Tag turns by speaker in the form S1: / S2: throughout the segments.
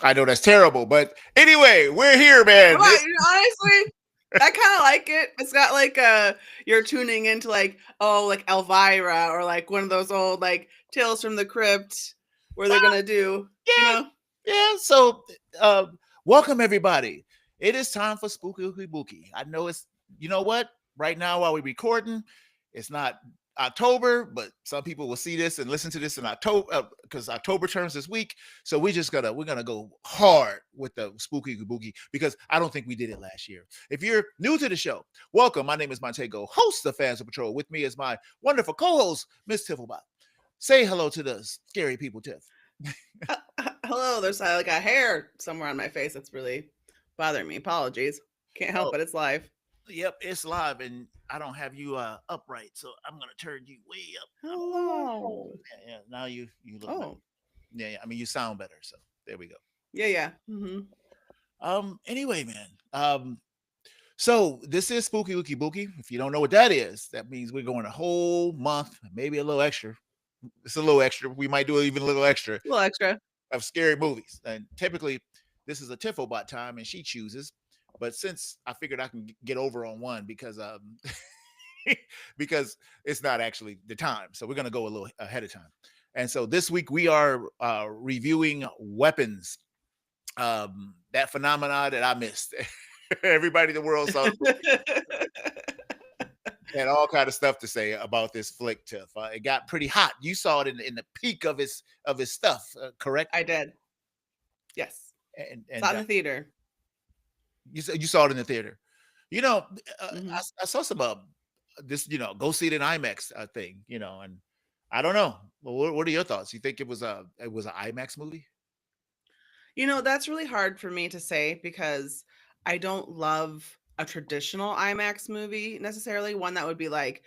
S1: I know that's terrible, but anyway, we're here, man.
S2: Well, honestly, I kind of like it. It's got like you're tuning into like like Elvira or like one of those old like Tales from the Crypt where they're gonna do
S1: Yeah, yeah. So, uh, welcome everybody. It is time for Spooky Ooky Booky. I know it's, you know what? Right now, while we're recording, it's not October, but some people will see this and listen to this in October because October turns this week. So we're gonna go hard with the Spooky Ooky Booky because I don't think we did it last year. If you're new to the show, welcome. My name is Montego, host of Fans of Patrol. With me is my wonderful co-host, Miss Tiffobot. Say hello to the scary people, Tiff.
S2: Hello, there's like a hair somewhere on my face that's really bothering me. Apologies. Can't help
S1: Oh,
S2: it. It's live.
S1: yep, it's live, and I don't have you upright, so I'm gonna turn you way up.
S2: Hello.
S1: Yeah, yeah. Now you look better.
S2: Oh,
S1: Yeah, yeah. I mean, you sound better. So there we go.
S2: yeah, yeah. Mm-hmm.
S1: Anyway, man. So this is Spooky Wookie Bookie. If you don't know what that is, that means we're going a whole month, maybe a little extra. It's a little extra. We might do even a little extra
S2: A little extra.
S1: of scary movies. And typically, this is a Tiffobot time, and she chooses. But since I figured I can get over on one because it's not actually the time, so we're gonna go a little ahead of time. And so this week we are reviewing Weapons, that phenomena that I missed. Everybody in the world saw had all kind of stuff to say about this flick. Tiff, it got pretty hot. You saw it in the peak of his stuff, correct?
S2: I did. Yes.
S1: And
S2: Saw it in the theater.
S1: you saw it in the theater. You know,
S2: Mm-hmm.
S1: I saw some this, go see it in IMAX thing, and I don't know. Well, what are your thoughts? You think it was an IMAX movie?
S2: That's really hard for me to say because I don't love a traditional IMAX movie necessarily. One that would be like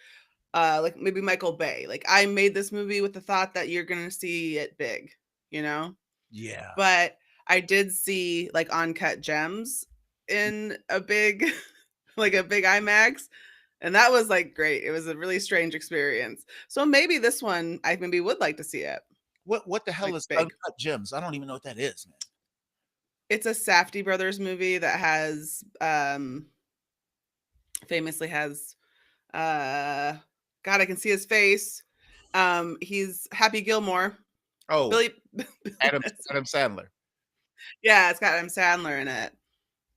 S2: maybe Michael Bay. Like I made this movie with the thought that you're gonna see it big, you know?
S1: Yeah.
S2: But I did see like Uncut Gems in a big like a big IMAX. And that was like great. It was a really strange experience. So maybe this one I maybe would like to see it
S1: What the hell
S2: like
S1: is
S2: big.
S1: Uncut Gems? I don't even know what that is, man.
S2: It's a Safdie brothers movie that has famously has uh God, I can see his face. He's Happy Gilmore.
S1: Oh,
S2: Billy
S1: Adam Sandler.
S2: Yeah, it's got Adam Sandler in it.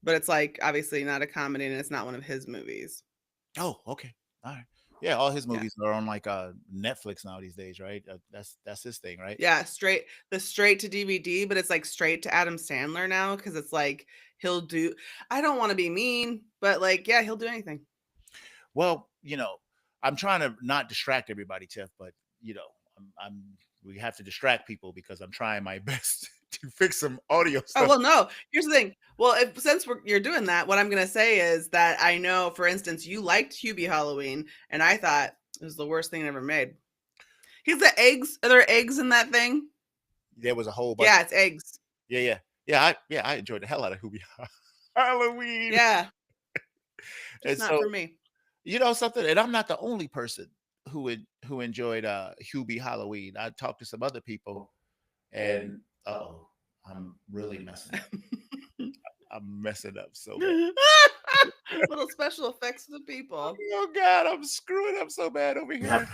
S2: But it's like obviously not a comedy and it's not one of his movies.
S1: Oh, okay. All right. Yeah, all his
S2: Yeah.
S1: movies are on like Netflix now these days, right? That's his thing, right?
S2: Yeah, straight to DVD, but it's like straight to Adam Sandler now because it's like he'll do I don't want to be mean, but like yeah, he'll do anything.
S1: Well, I'm trying to not distract everybody, Tiff, but I'm we have to distract people because I'm trying my best to fix some audio
S2: Oh,
S1: stuff.
S2: well, no. Here's the thing. Well, if since you're doing that, what I'm gonna say is that I know, for instance, you liked Hubie Halloween, and I thought it was the worst thing ever made. He's the eggs. Are there eggs in that thing?
S1: There was a whole bunch.
S2: Yeah, it's eggs.
S1: Yeah, yeah, I enjoyed the hell out of Hubie Halloween,
S2: Yeah,
S1: and
S2: just not
S1: so
S2: for me.
S1: something, and I'm not the only person who enjoyed Hubie Halloween. I talked to some other people, and oh, I'm really messing up. I'm messing up so bad.
S2: Little special effects for the people.
S1: Oh God, I'm screwing up so bad over here.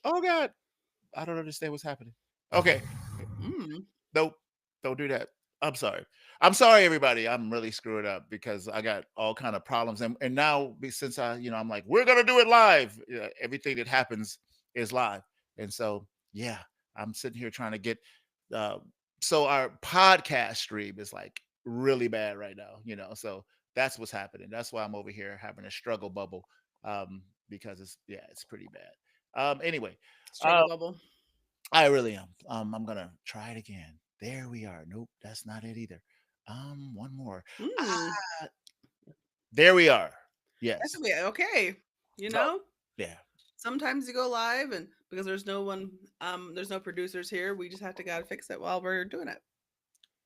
S1: Oh God, I don't understand what's happening. Okay,
S2: Mm.
S1: nope, don't do that. I'm sorry. I'm sorry, everybody. I'm really screwing up because I got all kind of problems, and now since I'm like, we're gonna do it live. Everything that happens is live, and so yeah, I'm sitting here trying to get. Uh, so our podcast stream is like really bad right now, So that's what's happening. That's why I'm over here having a struggle bubble, because it's pretty bad. Anyway, uh,
S2: Struggle bubble.
S1: I really am. I'm gonna try it again. There we are. Nope, that's not it either. One more.
S2: Mm.
S1: Ah, there we are.
S2: That's
S1: Yes.
S2: okay. You
S1: So
S2: know,
S1: yeah,
S2: sometimes you go live, and because there's no producers here, we just have to gotta fix it while we're doing it,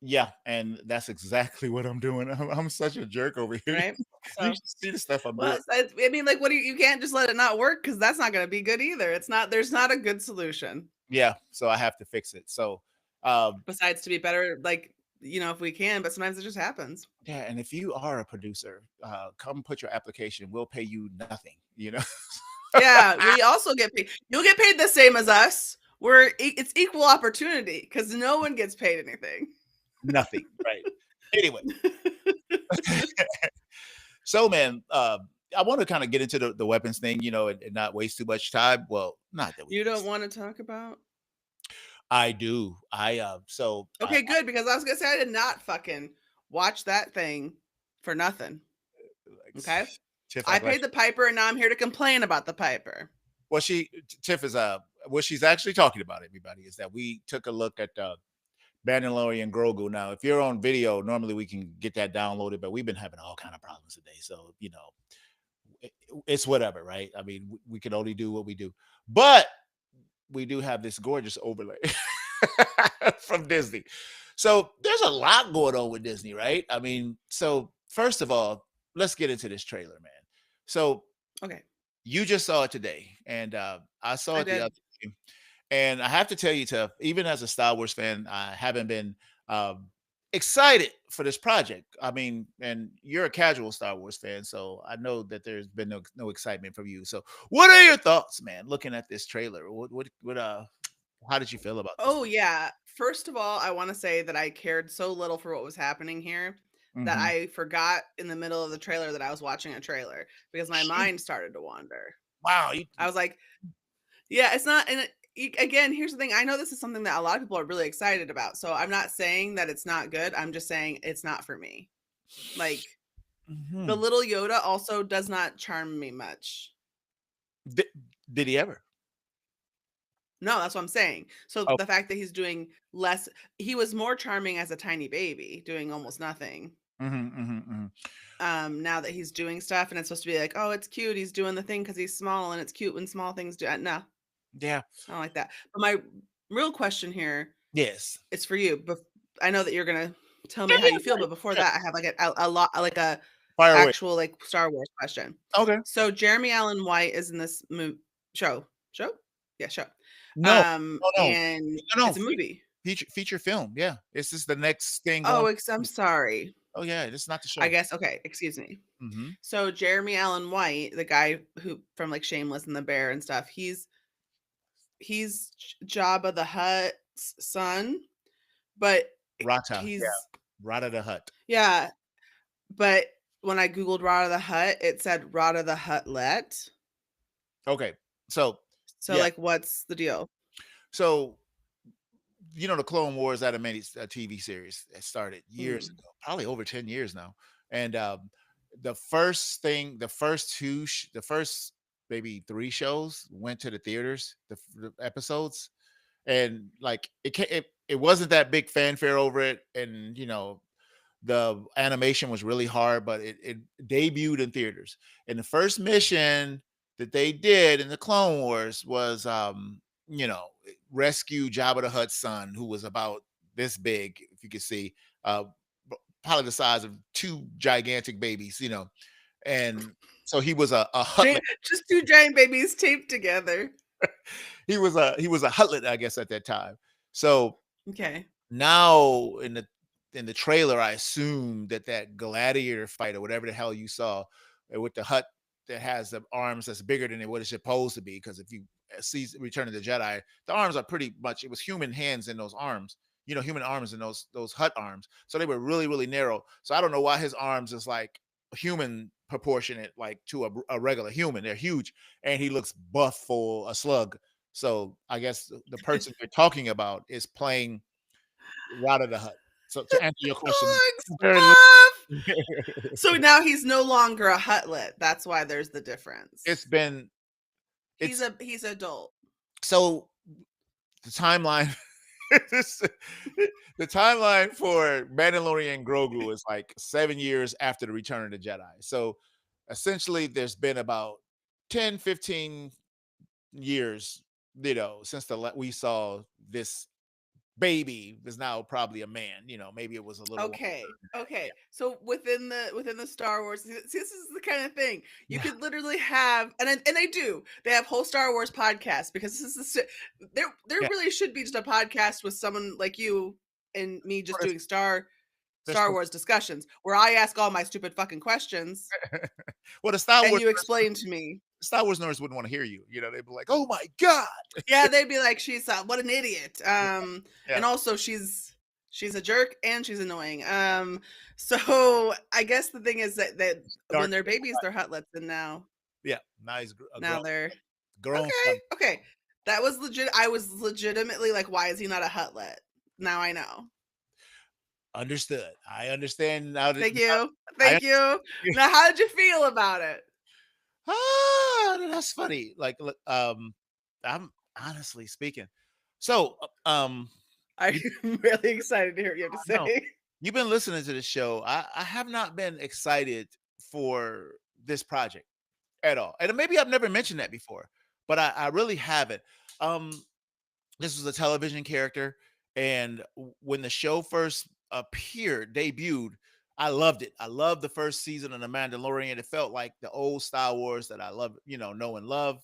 S1: yeah, and that's exactly what I'm doing. I'm such a jerk over here.
S2: right?
S1: You
S2: So,
S1: should see the stuff I'm
S2: well,
S1: doing.
S2: I mean, like, what do you can't just let it not work because that's not gonna be good either. It's not. There's not a good solution.
S1: Yeah, so I have to fix it. So
S2: Besides to be better, like, if we can, but sometimes it just happens.
S1: Yeah, and if you are a producer, come put your application. We'll pay you nothing.
S2: Yeah, we also get paid. You'll get paid the same as us. It's equal opportunity because no one gets paid anything.
S1: Nothing, right? Anyway, so man, I want to kind of get into the weapons thing, and not waste too much time. Well, not that we
S2: You don't
S1: waste.
S2: want to talk about?
S1: I do. I
S2: Okay, good, because I was gonna say I did not fucking watch that thing for nothing.
S1: like
S2: Okay,
S1: Tiff. I'm
S2: I
S1: glad.
S2: paid the piper, and now I'm here to complain about the piper.
S1: Well, Tiff is what she's actually talking about. Everybody is that we took a look at Mandalorian and Grogu. Now, if you're on video, normally we can get that downloaded, but we've been having all kind of problems today. So it's whatever, right? I mean, we can only do what we do, but we do have this gorgeous overlay from Disney. So there's a lot going on with Disney, right? I mean, so first of all, let's get into this trailer, man. So
S2: Okay,
S1: you just saw it today, and I saw
S2: I
S1: it the
S2: did.
S1: other day. And I have to tell you, Tuff, even as a Star Wars fan, I haven't been excited for this project. I mean, and you're a casual Star Wars fan, so I know that there's been no excitement from you. So, what are your thoughts, man? Looking at this trailer, how did you feel about this?
S2: Oh yeah. First of all, I want to say that I cared so little for what was happening here that
S1: Hmm.
S2: I forgot in the middle of the trailer that I was watching a trailer because my mind started to wander.
S1: Wow,
S2: I was like, yeah, it's not. And again, here's the thing. I know this is something that a lot of people are really excited about. So I'm not saying that it's not good. I'm just saying it's not for me. Like, the
S1: mhm.
S2: little Yoda also does not charm me much.
S1: did, did he ever?
S2: No, that's what I'm saying. So
S1: Oh,
S2: the fact that he's doing less, he was more charming as a tiny baby, doing almost nothing.
S1: hmm, hmm, hmm.
S2: Now that he's doing stuff and it's supposed to be like, oh, it's cute. He's doing the thing because he's small and it's cute when small things do. No,
S1: Yeah.
S2: I don't like that. But my real question here
S1: Yes.
S2: is for you. But I know that you're gonna tell me
S1: Yeah,
S2: how
S1: yeah,
S2: you feel.
S1: right.
S2: But before
S1: Yeah.
S2: that, I have like a lot, like a
S1: Fire away.
S2: actual like Star Wars question.
S1: Okay.
S2: So Jeremy Allen White is in this show. Show? Yeah, show.
S1: No, no, no,
S2: And
S1: no, no.
S2: it's a movie.
S1: Feature film. Yeah, this is the next thing going.
S2: Oh, I'm sorry.
S1: Oh yeah, this is not the
S2: I
S1: show.
S2: guess okay, excuse me.
S1: Hmm.
S2: So Jeremy Allen White, the guy who from like Shameless and the Bear and stuff, he's Jabba the Hutt's son, but
S1: Rata, yeah,
S2: he's
S1: Rata the Hut.
S2: yeah, but when I googled Rada the Hutt, it said Rada the Huttlet.
S1: Okay, so
S2: So
S1: yeah,
S2: like, what's the deal?
S1: so the Clone Wars animated TV series that started years
S2: Mm,
S1: ago, probably over 10 years now, and the first maybe three shows went to the theaters, the episodes, and like it wasn't that big fanfare over it, and the animation was really hard, but it debuted in theaters. And the first mission that they did in the Clone Wars was, rescue Jabba the Hutt's son, who was about this big, if you could see, uh, probably the size of two gigantic babies, and so he was a Hutlet.
S2: just two giant babies taped together.
S1: He was a Hutlet, I guess, at that time. So
S2: Okay.
S1: now in the trailer, I assume that gladiator fight or whatever the hell you saw, with the hut that has the arms that's bigger than what it's supposed to be. Because if you see Return of the Jedi, the arms are pretty much, it was human hands in those arms, human arms in those hut arms. So they were really really narrow. So I don't know why his arms is like human proportionate, like to a regular human. They're huge, and he looks buff for a slug. So I guess the person you're talking about is playing Rada the Hut. So to answer your question,
S2: Looks
S1: very
S2: buff.
S1: li-
S2: So now he's no longer a Hutlet. That's why there's the
S1: it's
S2: difference.
S1: been
S2: He's
S1: it's
S2: he's adult.
S1: so the timeline this, the timeline for Mandalorian and Grogu is like 7 years after the Return of the Jedi. So essentially there's been about 10, 15 years, since we saw this baby is now probably a man. Maybe it was a little while.
S2: Okay. So within the Star Wars, see, this is the kind of thing you
S1: Yeah,
S2: could literally have, and they do. They have whole Star Wars podcasts because this is there
S1: yeah.
S2: really should be just a podcast with someone like you and me just
S1: There's,
S2: doing Star
S1: there's
S2: Star Wars discussions where I ask all my stupid fucking questions
S1: well, the Star
S2: and
S1: Wars
S2: you explain to me.
S1: Star Wars nerds wouldn't want to hear you. They'd be like, "Oh my god!"
S2: Yeah, they'd be like, "She's what an idiot."
S1: Yeah,
S2: And also she's a jerk and she's annoying. So I guess the thing is that when
S1: dark.
S2: they're babies, they're hutlets, and
S1: Yeah, now he's a
S2: now they're
S1: grown son.
S2: okay. That was legit. I was legitimately like, why is he not a hutlet? Now I know.
S1: Understood. I understand now.
S2: Thank you.
S1: I
S2: Thank you. Now, how did you feel about it?
S1: that's funny. Like, look, I'm honestly speaking. So,
S2: I'm
S1: you
S2: really excited to hear what you have to
S1: know,
S2: say.
S1: you've been listening to the show. I have not been excited for this project at all, and maybe I've never mentioned that before, but I really haven't. Um, this was a television character, and when the show first debuted, I loved it. I loved the first season of the Mandalorian. It felt like the old Star Wars that I love, know and love.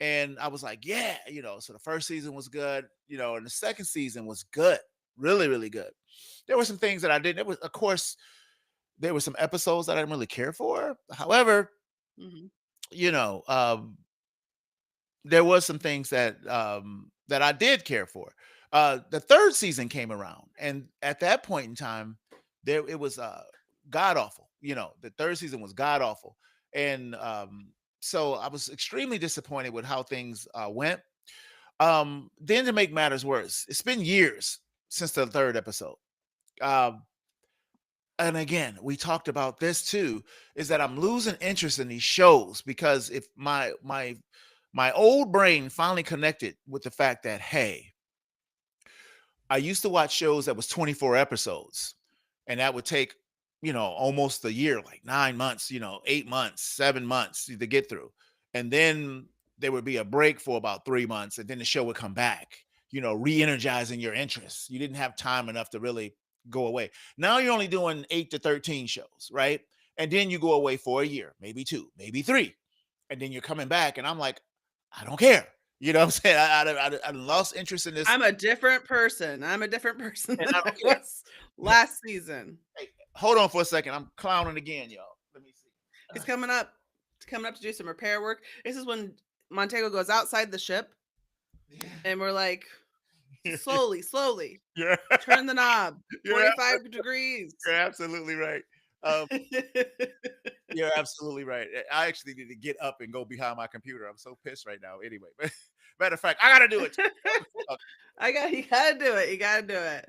S1: And I was like, yeah, so the first season was good, and the second season was good, really, really good. There were some things that I didn't. It was, of course, there were some episodes that I didn't really care for. However,
S2: Mhm.
S1: you know, um, there was some things that I did care for. The third season came around, and at that point in time, there it was god awful. The third season was god awful, and so I was extremely disappointed with how things went. Then to make matters worse, it's been years since the third episode. Um, and again, we talked about this too, is that I'm losing interest in these shows because if my old brain finally connected with the fact that, hey, I used to watch shows that was 24 episodes, and that would take, almost a year, like 9 months, 8 months, 7 months to get through. And then there would be a break for about 3 months, and then the show would come back, re energizing your interest. You didn't have time enough to really go away. Now you're only doing 8 to 13 shows, right? And then you go away for a year, maybe two, maybe three. And then you're coming back, and I'm like, I don't care. You know what I'm saying? I lost interest in this,
S2: I'm a different person. I'm a different person
S1: and
S2: than
S1: I
S2: I
S1: don't care.
S2: was last season.
S1: Hey, hold on for a second. I'm clowning again, y'all. Let me see.
S2: He's coming up. He's coming up to do some repair work. This is when Montego goes outside the ship, and we're like,
S1: Yeah.
S2: slowly,
S1: Yeah.
S2: turn the knob,
S1: You're,
S2: 45 degrees.
S1: you're absolutely right. Um, you're absolutely right. I actually need to get up and go behind my computer. I'm so pissed right now. Anyway, but matter of fact, I gotta do it.
S2: You gotta do it. You gotta do it.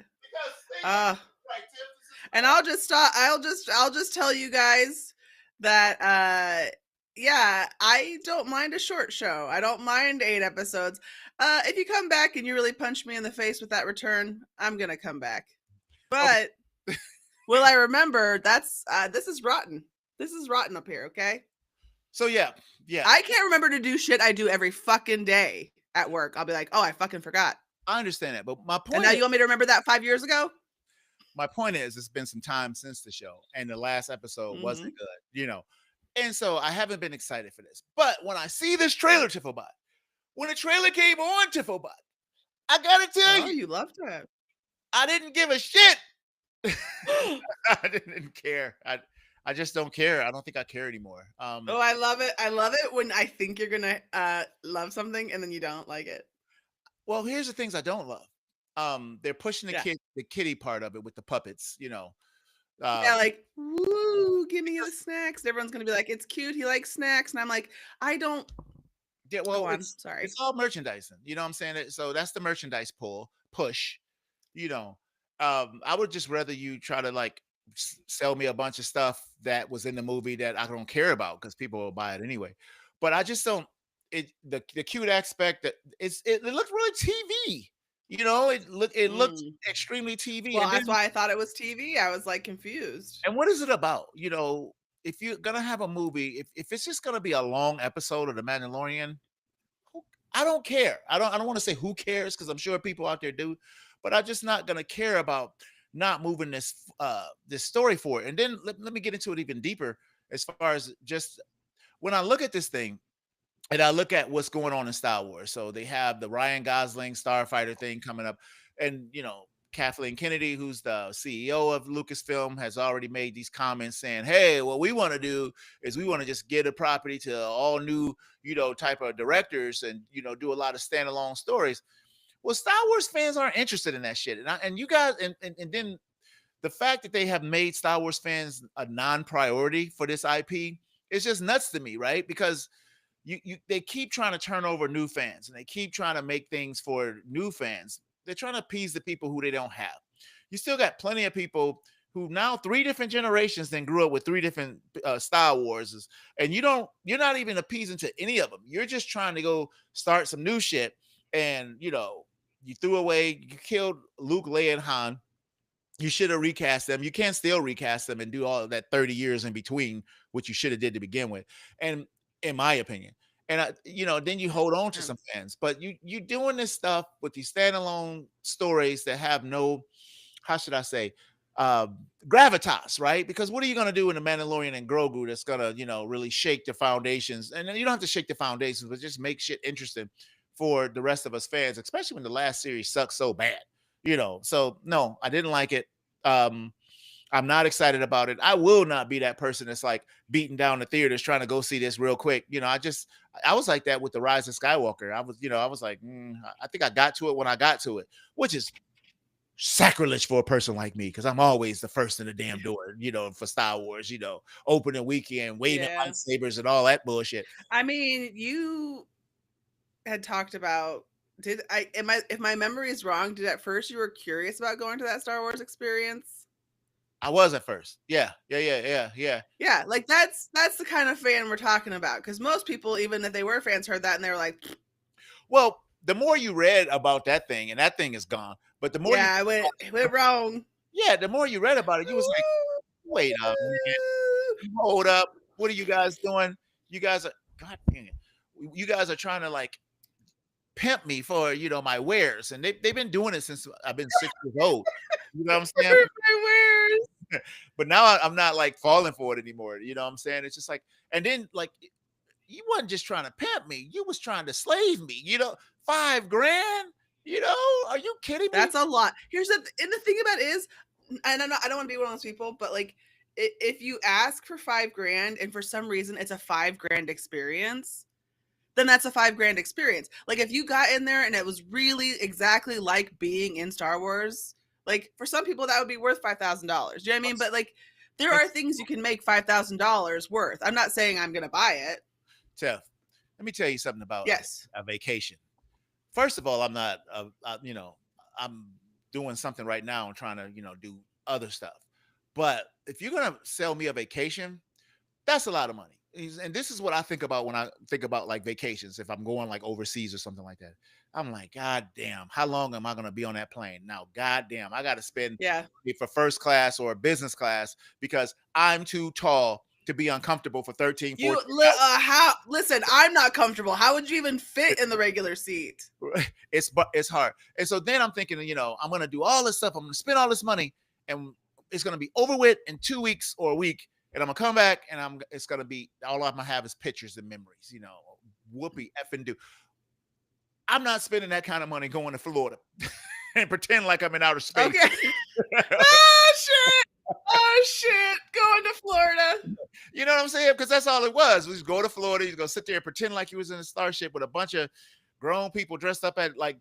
S2: Uh,
S1: Right, Tim, this is
S2: and I'll just stop. I'll just tell you guys that yeah, I don't mind a short show. I don't mind 8 episodes. If you come back and you really punch me in the face with that return, I'm gonna come back.
S1: okay.
S2: But will I remember? That's this is rotten. This is rotten up here. Okay,
S1: So yeah,
S2: I can't remember to do shit I do every fucking day at work. I'll be like, oh, I fucking forgot.
S1: I understand that, but my
S2: And
S1: point
S2: now
S1: is,
S2: you want me to remember that 5 years ago?
S1: it's been some time since the show, and the last episode wasn't
S2: Mm-hmm.
S1: good. And so I haven't been excited for this. But when I see this trailer, Tiffobot, when the trailer came on, Tiffobot, I gotta tell
S2: Oh,
S1: you,
S2: you loved it.
S1: I didn't give a shit. I didn't care. I just don't care. I don't think I care anymore.
S2: Oh, I love it. I love it when I think you're gonna love something and then you don't like it.
S1: Well, here's the things I don't love. They're pushing
S2: Yeah.
S1: the kitty part of it with the puppets.
S2: Yeah,
S1: Um,
S2: like, woo, give me the snacks. Everyone's gonna be like, it's cute, he likes snacks. And I'm like, I don't
S1: yeah,
S2: go
S1: well,
S2: on.
S1: it's
S2: Sorry.
S1: it's all merchandising. You know what I'm saying? So that's the merchandise push. You know, I would just rather you try to like sell me a bunch of stuff that was in the movie that I don't care about because people will buy it anyway. But I just don't. The cute aspect that it looked really TV. It looked
S2: Mm.
S1: extremely TV.
S2: Well,
S1: And
S2: that's
S1: then
S2: why I thought it was TV. I was like confused.
S1: and what is it about? If you're gonna have a movie, if it's just gonna be a long episode of The Mandalorian, I don't care. I don't want to say who cares because I'm sure people out there do, but I'm just not gonna care about not moving this story forward. And then let me get into it even deeper as far as just when I look at this thing and I look at what's going on in Star Wars. So they have the Ryan Gosling Starfighter thing coming up, and Kathleen Kennedy, who's the CEO of Lucasfilm, has already made these comments saying, "Hey, what we want to do is we want to just get a property to all new, type of directors, and do a lot of standalone stories." Well, Star Wars fans aren't interested in that shit, and you guys, and then the fact that they have made Star Wars fans a non-priority for this IP is just nuts to me, right? Because they keep trying to turn over new fans and they keep trying to make things for new fans. They're trying to appease the people who they don't have. You still got plenty of people who now 3 different generations then grew up with 3 different Star Warses, and you're not even appeasing to any of them. You're just trying to go start some new shit, and you threw away, you killed Luke, Leia, and Han. You should have recast them. You can still recast them and do all of that 30 years in between, which you should have did to begin with. And in my opinion, and then you hold on to
S2: Yeah.
S1: some fans, but you doing this stuff with these standalone stories that have no, how should I say, uh, gravitas, right? Because what are you going to do in the Mandalorian and Grogu that's going to, really shake the foundations? And then you don't have to shake the foundations, but just make shit interesting for the rest of us fans, especially when the last series sucks so bad. So no, I didn't like it. um I'm not excited about it. I will not be that person that's like beating down the theaters trying to go see this real quick. I was like that with the Rise of Skywalker. I was like, I think I got to it when I got to it, which is sacrilege for a person like me because I'm always the first in the damn door, for Star Wars, opening weekend, waving
S2: Yeah.
S1: lightsabers and all that bullshit.
S2: I mean, you had talked about if my memory is wrong, did at first you were curious about going to that Star Wars experience?
S1: I was at first. Yeah, yeah, yeah, yeah, yeah.
S2: Yeah, like that's the kind of fan we're talking about. Because most people, even if they were fans, heard that and they were like,
S1: Well, the more you read about that thing, and that thing is gone, but the more you,
S2: "Yeah, it went wrong."
S1: yeah, the more you read about it, you was like, wait a minute, hold up, what are you guys doing? You guys are, God dang it, you guys are trying to like pimp me for my wares, and they've been doing it since I've been 6 years old. You know what I'm saying?
S2: My wares.
S1: But now I'm not like falling for it anymore. You know what I'm saying? It's just like, and then like you wasn't just trying to pimp me, you was trying to slave me. $5 grand. Are you kidding me?
S2: That's a lot. And the thing about it is, and I don't want to be one of those people, but like, if you ask for $5 grand and for some reason it's a $5 grand experience, then that's a $5 grand experience. Like if you got in there and it was really exactly like being in Star Wars, like for some people that would be worth $5,000. Do you know what I mean? But like there are things you can make $5,000 worth. I'm not saying I'm gonna buy it.
S1: Tiff, let me tell you something about
S2: Yes.
S1: a vacation. First of all, I'm not, I'm doing something right now and trying to, do other stuff. But if you're gonna sell me a vacation, that's a lot of money. And this is what I think about when I think about like vacations. If I'm going like overseas or something like that, I'm like, God damn, how long am I gonna be on that plane? Now, God damn, I gotta spend
S2: Yeah.
S1: money for first class or business class because I'm too tall to be uncomfortable for 13, 14
S2: How listen, I'm not comfortable. How would you even fit in the regular seat?
S1: it's hard. And so then I'm thinking, I'm gonna do all this stuff. I'm gonna spend all this money, and it's gonna be over with in 2 weeks or a week. And I'm gonna come back, and it's gonna be all I'm gonna have is pictures and memories. Whoopee effing do. I'm not spending that kind of money going to Florida and pretend like I'm in outer space.
S2: Okay. Oh shit. Oh shit. Going to Florida.
S1: You know what I'm saying? Because that's all it was. We just go to Florida. You go sit there and pretend like you was in a starship with a bunch of grown people dressed up at like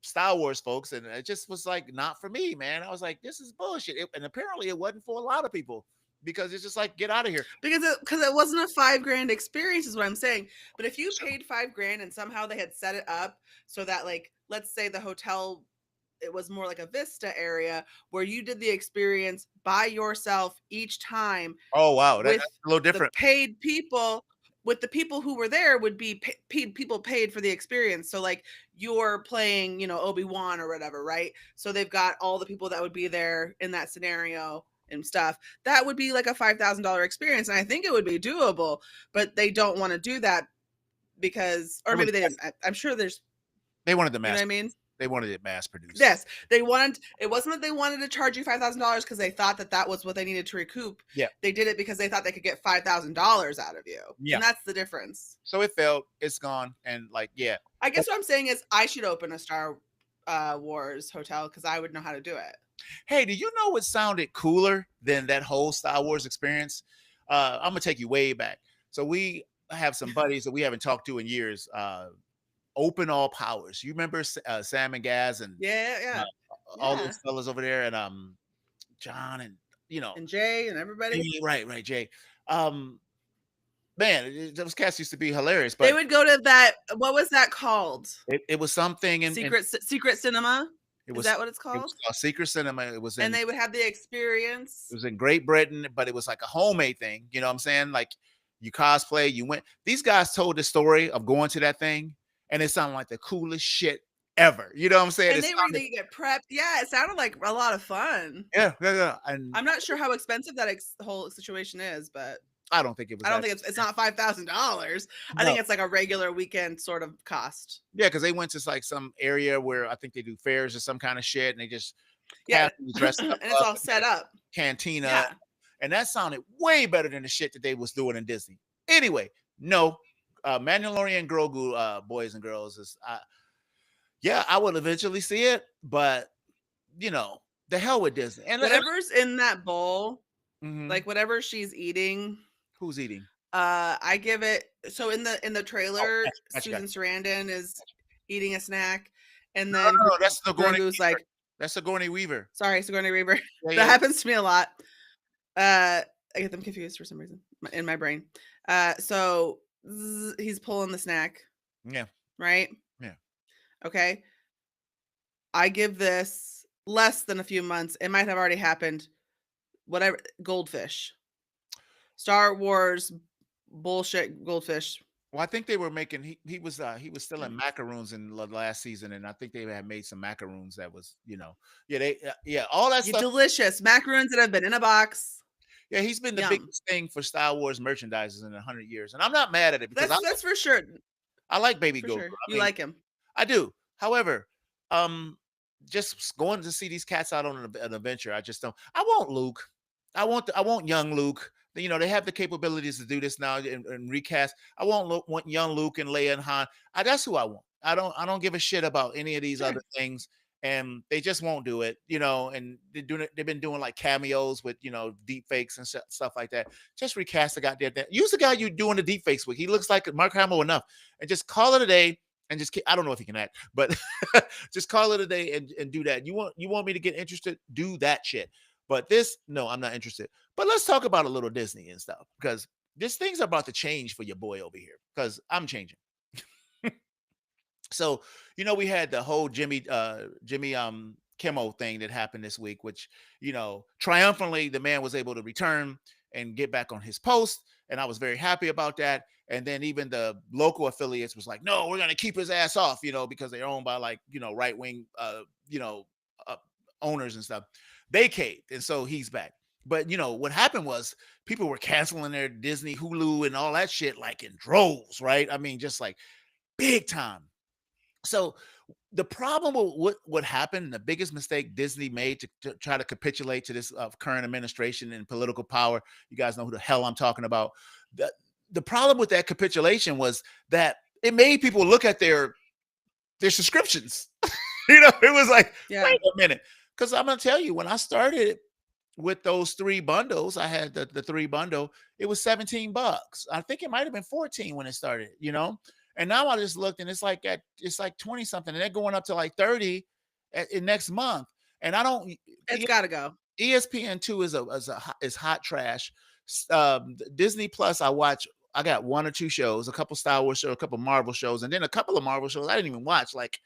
S1: Star Wars folks, and it just was like not for me, man. I was like, this is bullshit. And apparently, it wasn't for a lot of people because it's just like, get out of here.
S2: Because it wasn't a $5 grand experience, is what I'm saying. But if you paid $5 grand and somehow they had set it up so that, like, let's say the hotel, it was more like a Vista area where you did the experience by yourself each time.
S1: Oh wow, that's a little
S2: the
S1: different.
S2: paid people, with the people who were there would be people paid for the experience. So like you're playing, Obi-Wan or whatever, right? So they've got all the people that would be there in that scenario and stuff. That would be like a $5,000 experience, and I think it would be doable. But they don't want to do that because, or maybe they didn't. I'm sure there's.
S1: They wanted the
S2: You know
S1: mass.
S2: what I mean?
S1: They wanted it mass produced.
S2: Yes, they wanted. It wasn't that they wanted to charge you $5,000 because they thought that that was what they needed to recoup.
S1: Yeah.
S2: They did it because they thought they could get $5,000 out of you,
S1: Yeah.
S2: and that's the difference.
S1: So it failed. It's gone. And like, yeah.
S2: I guess what I'm saying is I should open a Star Wars hotel because I would know how to do it.
S1: Hey, do you know what sounded cooler than that whole Star Wars experience? I'm gonna take you way back. So we have some buddies that we haven't talked to in years. Open All Powers. You remember Sam and Gaz and
S2: Yeah,
S1: all
S2: yeah.
S1: those fellas over there, and John and
S2: And Jay and everybody.
S1: right, Jay. Um, man, those cats used to be hilarious,
S2: They
S1: but
S2: would go to that. What was that called?
S1: it was something in
S2: Secret Cinema.
S1: it
S2: Is
S1: was
S2: that what it's
S1: it was
S2: called?
S1: called Secret Cinema.
S2: And they would have the experience.
S1: It was in Great Britain, but it was like a homemade thing. You know what I'm saying? Like you cosplay, you went. These guys told the story of going to that thing, and it sounded like the coolest shit ever. You know what I'm saying?
S2: And they get prepped. Yeah, it sounded like a lot of fun.
S1: Yeah. And
S2: I'm not sure how expensive that whole situation is, but
S1: I don't think it was.
S2: I don't think it's not $5,000. I think it's like a regular weekend sort of cost.
S1: Yeah, because they went to like some area where I think they do fairs or some kind of shit, and they just dressed up
S2: and it's all set up.
S1: Cantina.
S2: Yeah.
S1: And that sounded way better than the shit that they was doing in Disney. Anyway, no, Mandalorian and Grogu, boys and girls, is I would eventually see it, but the hell with Disney. And
S2: whatever's in that bowl,
S1: Mhm.
S2: like whatever she's eating.
S1: Who's eating?
S2: I give it. So in the trailer,
S1: gotcha.
S2: Susan Sarandon is eating a snack, and then
S1: No, that's Sigourney
S2: Grogu's like,
S1: that's Sigourney Weaver.
S2: Sorry, Sigourney Weaver.
S1: Yeah,
S2: That happens to me a lot. I get them confused for some reason in my brain. So he's pulling the snack.
S1: Yeah.
S2: Right?
S1: Yeah.
S2: Okay. I give this less than a few months. It might have already happened. Whatever. Goldfish. Star Wars bullshit goldfish.
S1: Well, I think they were making he was still in macaroons in the last season, and I think they had made some macaroons that was all that stuff.
S2: Delicious macaroons that have been in a box.
S1: Yeah, he's been the biggest thing for Star Wars merchandise in 100 years, and I'm not mad at it because
S2: that's for sure.
S1: I like Baby Grogu.
S2: Sure. You like him?
S1: I do. However, just going to see these cats out on an adventure, I just don't. I want Luke. I want young Luke. They have the capabilities to do this now and recast. I want young Luke and Leia and Han. That's who I want. I don't give a shit about any of these other things, and they just won't do it. And they've been doing like cameos with deep fakes and stuff like that. Just recast the goddamn thing. Use the guy you doing the deep fakes with. He looks like Mark Hamill enough, and just call it a day. And I don't know if he can act, but just call it a day and do that. You want me to get interested? Do that shit. But no, I'm not interested. But let's talk about a little Disney and stuff, because these things are about to change for your boy over here, because I'm changing. So, we had the whole Jimmy Kimmel thing that happened this week, which, triumphantly the man was able to return and get back on his post. And I was very happy about that. And then even the local affiliates was like, no, we're going to keep his ass off, because they're owned by like, right-wing, owners and stuff. They caved. And so he's back. But, what happened was people were canceling their Disney, Hulu, and all that shit like in droves, right? I mean, just like big time. So the problem with what happened, the biggest mistake Disney made to try to capitulate to this current administration and political power, you guys know who the hell I'm talking about. The problem with that capitulation was that it made people look at their subscriptions. It was like, wait a minute. Because I'm going to tell you, when I started with those 3 bundles, I had the 3 bundle, it was $17. I think it might have been 14 when it started, And now I just looked and it's like 20 something, and they're going up to like 30 in next month. And I don't.
S2: It's got to go.
S1: ESPN2 is hot trash. Disney Plus, I got 1 or 2 shows, a couple Star Wars shows, a couple Marvel shows, and then a couple of Marvel shows I didn't even watch, like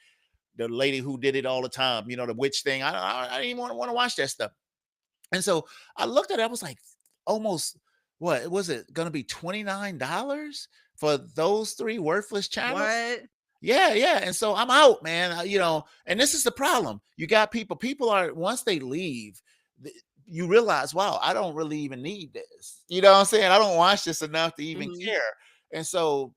S1: the lady who did it all the time, the witch thing. I didn't even want to watch that stuff. And so I looked at it, I was like, almost, what was it going to be, $29 for those 3 worthless channels?
S2: What?
S1: Yeah. And so I'm out, man. And this is the problem. You got people are, once they leave, you realize, wow, I don't really even need this. You know what I'm saying? I don't watch this enough to even care. And so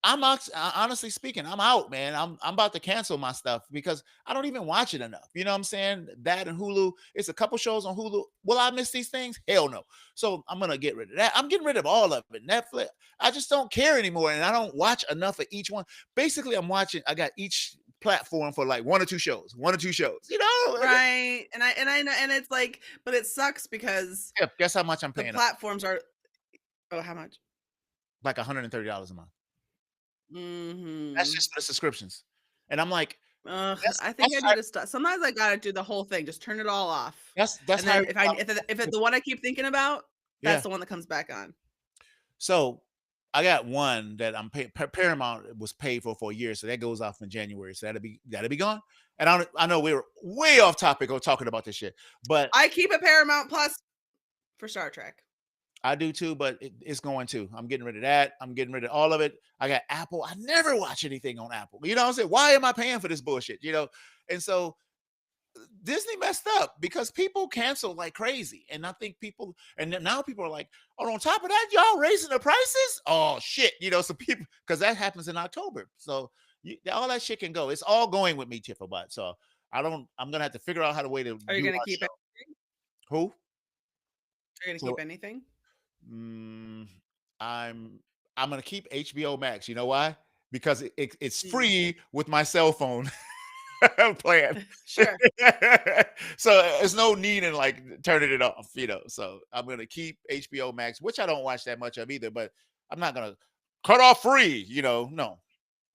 S1: honestly speaking, I'm out, man. I'm about to cancel my stuff because I don't even watch it enough. You know what I'm saying? That and Hulu. It's a couple shows on Hulu. Will I miss these things? Hell no. So I'm gonna get rid of that. I'm getting rid of all of it. Netflix. I just don't care anymore, and I don't watch enough of each one. Basically, I'm watching. I got each platform for like one or two shows. One or two shows. You know?
S2: Right. And I know, and it's like, but it sucks because
S1: Yeah, guess how much I'm
S2: the
S1: paying?
S2: platforms are, oh, how much?
S1: Like $130 a month. That's
S2: Mhm.
S1: just the subscriptions. And I'm like,
S2: Ugh,
S1: that's
S2: I think
S1: that's
S2: I
S1: how
S2: need to stop. Sometimes I gotta do the whole thing, just turn it all off.
S1: that's
S2: And
S1: how
S2: then if the one I keep thinking about, that's
S1: yeah.
S2: the one that comes back on.
S1: So I got one that I'm paying. Paramount was paid for a year, so that goes off in January. So that'll be gone. And I know we were way off topic of talking about this shit, but
S2: I keep a Paramount Plus for Star Trek.
S1: I do too. But it's going too. I'm getting rid of that. I'm getting rid of all of it. I got Apple. I never watch anything on Apple. You know what I'm saying? Why am I paying for this bullshit? You know, and so Disney messed up because people cancel like crazy. And I think people, and then now people are like, oh, on top of that, y'all raising the prices? Oh, shit. You know, so people, because that happens in October. So all that shit can go. It's all going with me, Tiffobot. So I'm going to have to figure out how to way to
S2: Are you
S1: do
S2: gonna
S1: our
S2: keep
S1: show.
S2: anything?
S1: Who?
S2: Are you gonna
S1: So
S2: keep anything?
S1: mm, I'm, I'm going to keep HBO Max. You know why? Because it's
S2: Mm.
S1: free with my cell phone. Plan.
S2: Sure.
S1: So there's no need in like turning it off, you know. So I'm gonna keep HBO Max, which I don't watch that much of either, but I'm not gonna cut off free, you know. No,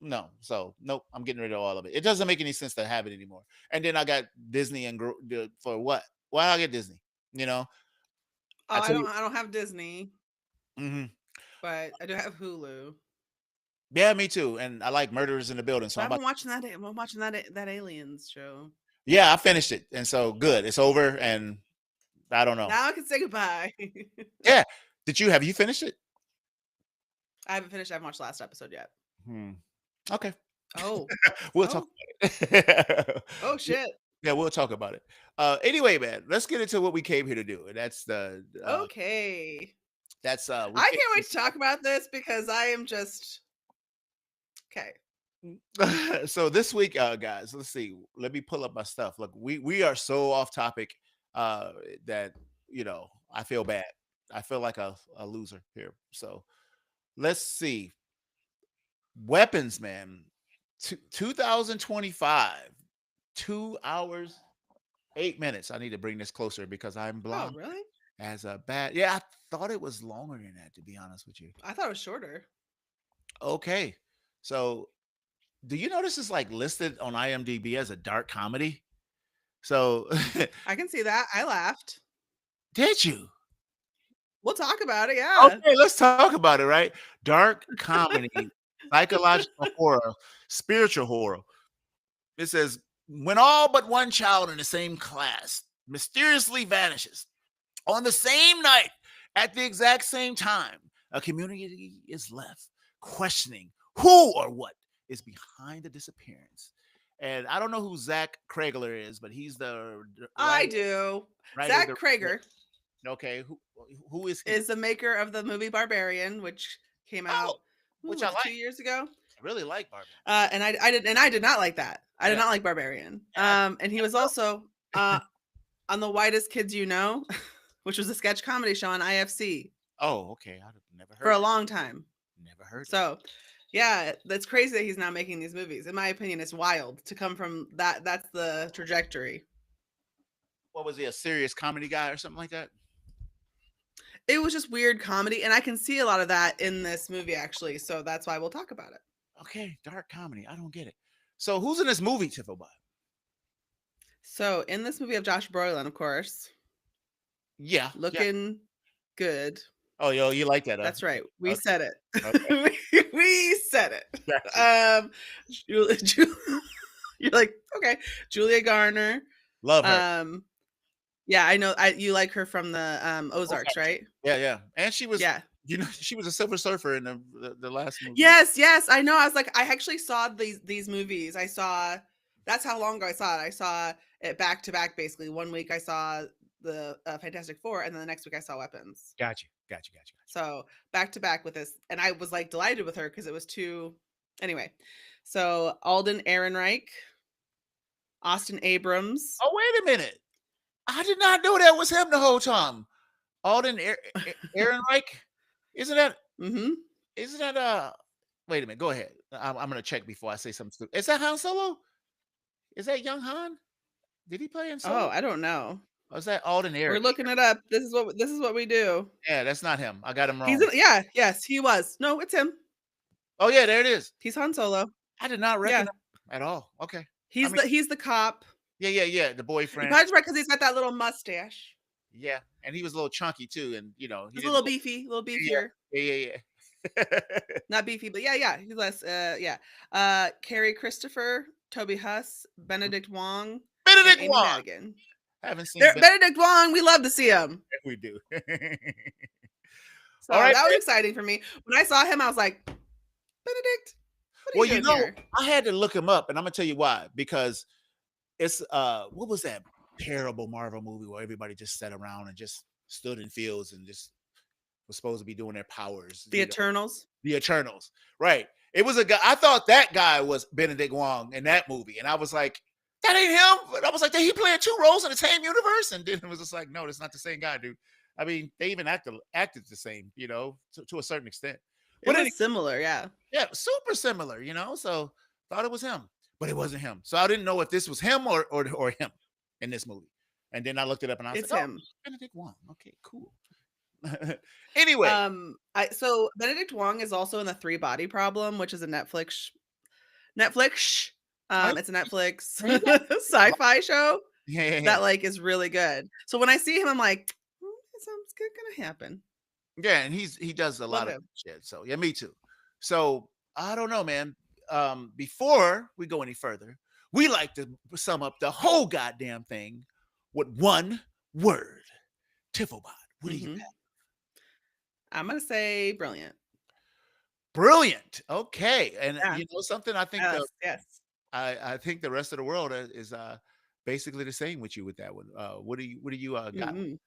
S1: no. So nope, I'm getting rid of all of it. It doesn't make any sense to have it anymore. And then I got Disney and for what? Why I get Disney? You know,
S2: Oh,
S1: I
S2: I
S1: tell
S2: don't
S1: you.
S2: I don't have Disney,
S1: Mhm.
S2: but I do have Hulu.
S1: Yeah, me too. And I like Murderers in the Building, so
S2: But
S1: I'm
S2: I've
S1: about.
S2: been watching that. I'm watching that Aliens show.
S1: Yeah, I finished it, and so good. It's over, and I don't know.
S2: Now I can say goodbye.
S1: Yeah, have you finished it?
S2: I haven't finished. I haven't watched the last episode yet.
S1: Hmm. Okay.
S2: Oh,
S1: We'll talk
S2: oh,
S1: about it.
S2: oh shit.
S1: Yeah, we'll talk about it. Anyway, man, let's get into what we came here to do. And
S2: Okay.
S1: that's we
S2: I
S1: came
S2: can't wait to talk about this because I am just okay.
S1: so this week, guys, let's see. Let me pull up my stuff. Look, we are so off topic that I feel bad. I feel like a loser here. So let's see. Weapons, man. 2025, 2 hours 8 minutes. I need to bring this closer because I'm
S2: Oh,
S1: blind
S2: really?
S1: as a bat. Yeah, I thought it was longer than that, to be honest with you.
S2: I thought it was shorter.
S1: Okay. So do you know this is like listed on IMDb as a dark comedy? So
S2: I can see that. I laughed.
S1: did you?
S2: We'll talk about it. Yeah.
S1: Okay, let's talk about it, right? Dark comedy, psychological horror, spiritual horror. It says when all but one child in the same class mysteriously vanishes on the same night at the exact same time, a community is left questioning who or what is behind the disappearance. And I don't know who Zach Kragler is, but he's the
S2: I
S1: writer,
S2: do.
S1: writer.
S2: Zach Krager
S1: Okay, who is he?
S2: is the maker of the movie Barbarian, which came out
S1: Oh, which I
S2: was it 2
S1: like.
S2: years ago?
S1: I really like Barbie.
S2: And I did not like that. I did
S1: Yeah,
S2: not like Barbarian.
S1: yeah.
S2: And he was also on The Whitest Kids You Know, which was a sketch comedy show on IFC
S1: Oh, okay. I've never
S2: for
S1: heard
S2: a
S1: that.
S2: long time.
S1: Never heard that.
S2: So, yeah, that's crazy that he's now making these movies. In my opinion, it's wild to come from that. That's the trajectory.
S1: What was he? A serious comedy guy or something like that?
S2: It was just weird comedy, and I can see a lot of that in this movie actually. So that's why we'll talk about it.
S1: Okay, dark comedy. I don't get it. So who's in this movie, Tiffobot?
S2: So in this movie of Josh Brolin, of course,
S1: Yeah, yeah.
S2: looking good.
S1: Oh, yo, you like that?
S2: That's right. We
S1: Okay,
S2: said it.
S1: okay.
S2: we said it.
S1: Got you.
S2: You're like, okay, Julia Garner.
S1: Love her.
S2: Yeah, I know. You like her from the
S1: Okay.
S2: Ozarks, right?
S1: Yeah, yeah. And she was,
S2: Yeah.
S1: she was a Silver Surfer in the last movie.
S2: Yes, I know. I was like, I actually saw these movies. I saw. That's how long ago I saw it. I saw it back to back, basically. One week I saw the Fantastic Four, and then the next week I saw Weapons.
S1: Got you. Gotcha.
S2: So back to back with this, and I was like delighted with her because it was two. Anyway, so Alden Ehrenreich, Austin Abrams.
S1: Oh, wait a minute. I did not know that was him the whole time. Aaron Reich? Isn't that
S2: Mm-hmm.
S1: isn't that wait a minute, go ahead. I'm gonna check before I say something stupid. Is that Han Solo? Is that young Han? Did he play in
S2: Oh,
S1: Solo?
S2: I don't know.
S1: Or is that Alden
S2: We're
S1: Ehrenreich?
S2: looking it up. This is what we do.
S1: Yeah, that's not him. I got him
S2: He's
S1: wrong.
S2: in, yeah, yes, he was. No, it's him.
S1: Oh yeah, there it is.
S2: He's Han Solo.
S1: I did not
S2: Yeah,
S1: recognize him at all. Okay. I mean,
S2: he's the cop.
S1: yeah. The
S2: You
S1: boyfriend.
S2: probably right because he's got that little mustache.
S1: Yeah, and he was a little chunky too, and he
S2: He's a
S1: didn't
S2: little
S1: look.
S2: beefy, a little
S1: Yeah,
S2: beefier.
S1: yeah.
S2: Not beefy, but yeah. He's less. Yeah. Carrie Christopher, Toby Huss, Benedict Wong, and
S1: Benedict
S2: Amy
S1: Wong.
S2: Madigan.
S1: Haven't seen
S2: There,
S1: Ben.
S2: Benedict Wong. We love to see him.
S1: We do.
S2: So
S1: All right,
S2: that was
S1: man.
S2: exciting for me. When I saw him, I was like, Benedict, what are
S1: Well,
S2: you doing here?
S1: I had to look him up, and I'm gonna tell you why. Because it's what was that terrible Marvel movie where everybody just sat around and just stood in fields and just was supposed to be doing their powers?
S2: The Eternals.
S1: The Eternals, right? It was a guy. I thought that guy was Benedict Wong in that movie, and I was like, that ain't him. But I was like, did he play two roles in the same universe? And then it was just like, no, that's not the same guy, dude. I mean, they even acted the same, to a certain extent.
S2: It
S1: But anyway,
S2: was similar, yeah.
S1: yeah, super similar, So thought it was him, but it wasn't him. So I didn't know if this was him or him in this movie. And then I looked it up and I was
S2: It's
S1: like, oh,
S2: him.
S1: Benedict Wong. Okay, cool. Anyway,
S2: So Benedict Wong is also in the Three Body Problem, which is a Netflix. It's a Netflix sci-fi show
S1: yeah.
S2: that like is really good. So when I see him, I'm like, something's good gonna happen.
S1: Yeah, and he does a lot
S2: Love
S1: of
S2: him.
S1: shit. So yeah, me too. So I don't know, man. Before we go any further, we like to sum up the whole goddamn thing with one word. Tiffobot. What do you
S2: Mhm.
S1: have?
S2: I'm gonna say brilliant.
S1: Brilliant. Okay, and
S2: Yeah.
S1: you know something? I think
S2: Yes.
S1: I think the rest of the world is basically the same with you with that one. What do you got?
S2: Mhm.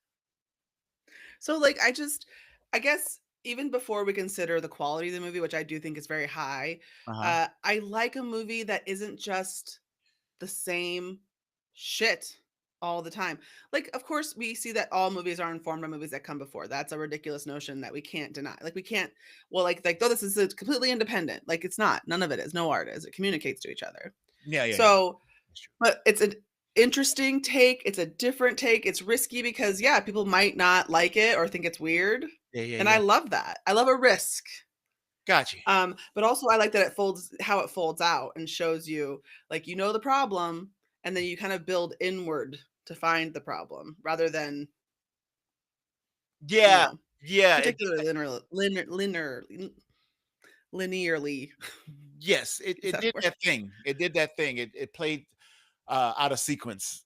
S2: So like I guess even before we consider the quality of the movie, which I do think is very high,
S1: Uh-huh.
S2: I like a movie that isn't just the same shit all the time. Like, of course, we see that all movies are informed by movies that come before. That's a ridiculous notion that we can't deny. Like, we can't, well, though this is completely independent. Like, it's not. None of it is. No art is. It communicates to each other.
S1: Yeah.
S2: So,
S1: That's true.
S2: but it's an interesting take. It's a different take. It's risky because, yeah, people might not like it or think it's weird. And I
S1: Yeah.
S2: love that. I love a risk.
S1: Got you.
S2: But also I like that it folds out and shows you like the problem, and then you kind of build inward to find the problem rather than
S1: Yeah. Yeah.
S2: particularly linearly.
S1: Yes,
S2: Is
S1: it
S2: that a
S1: did
S2: word?
S1: that thing. It did that thing. It played out of sequence,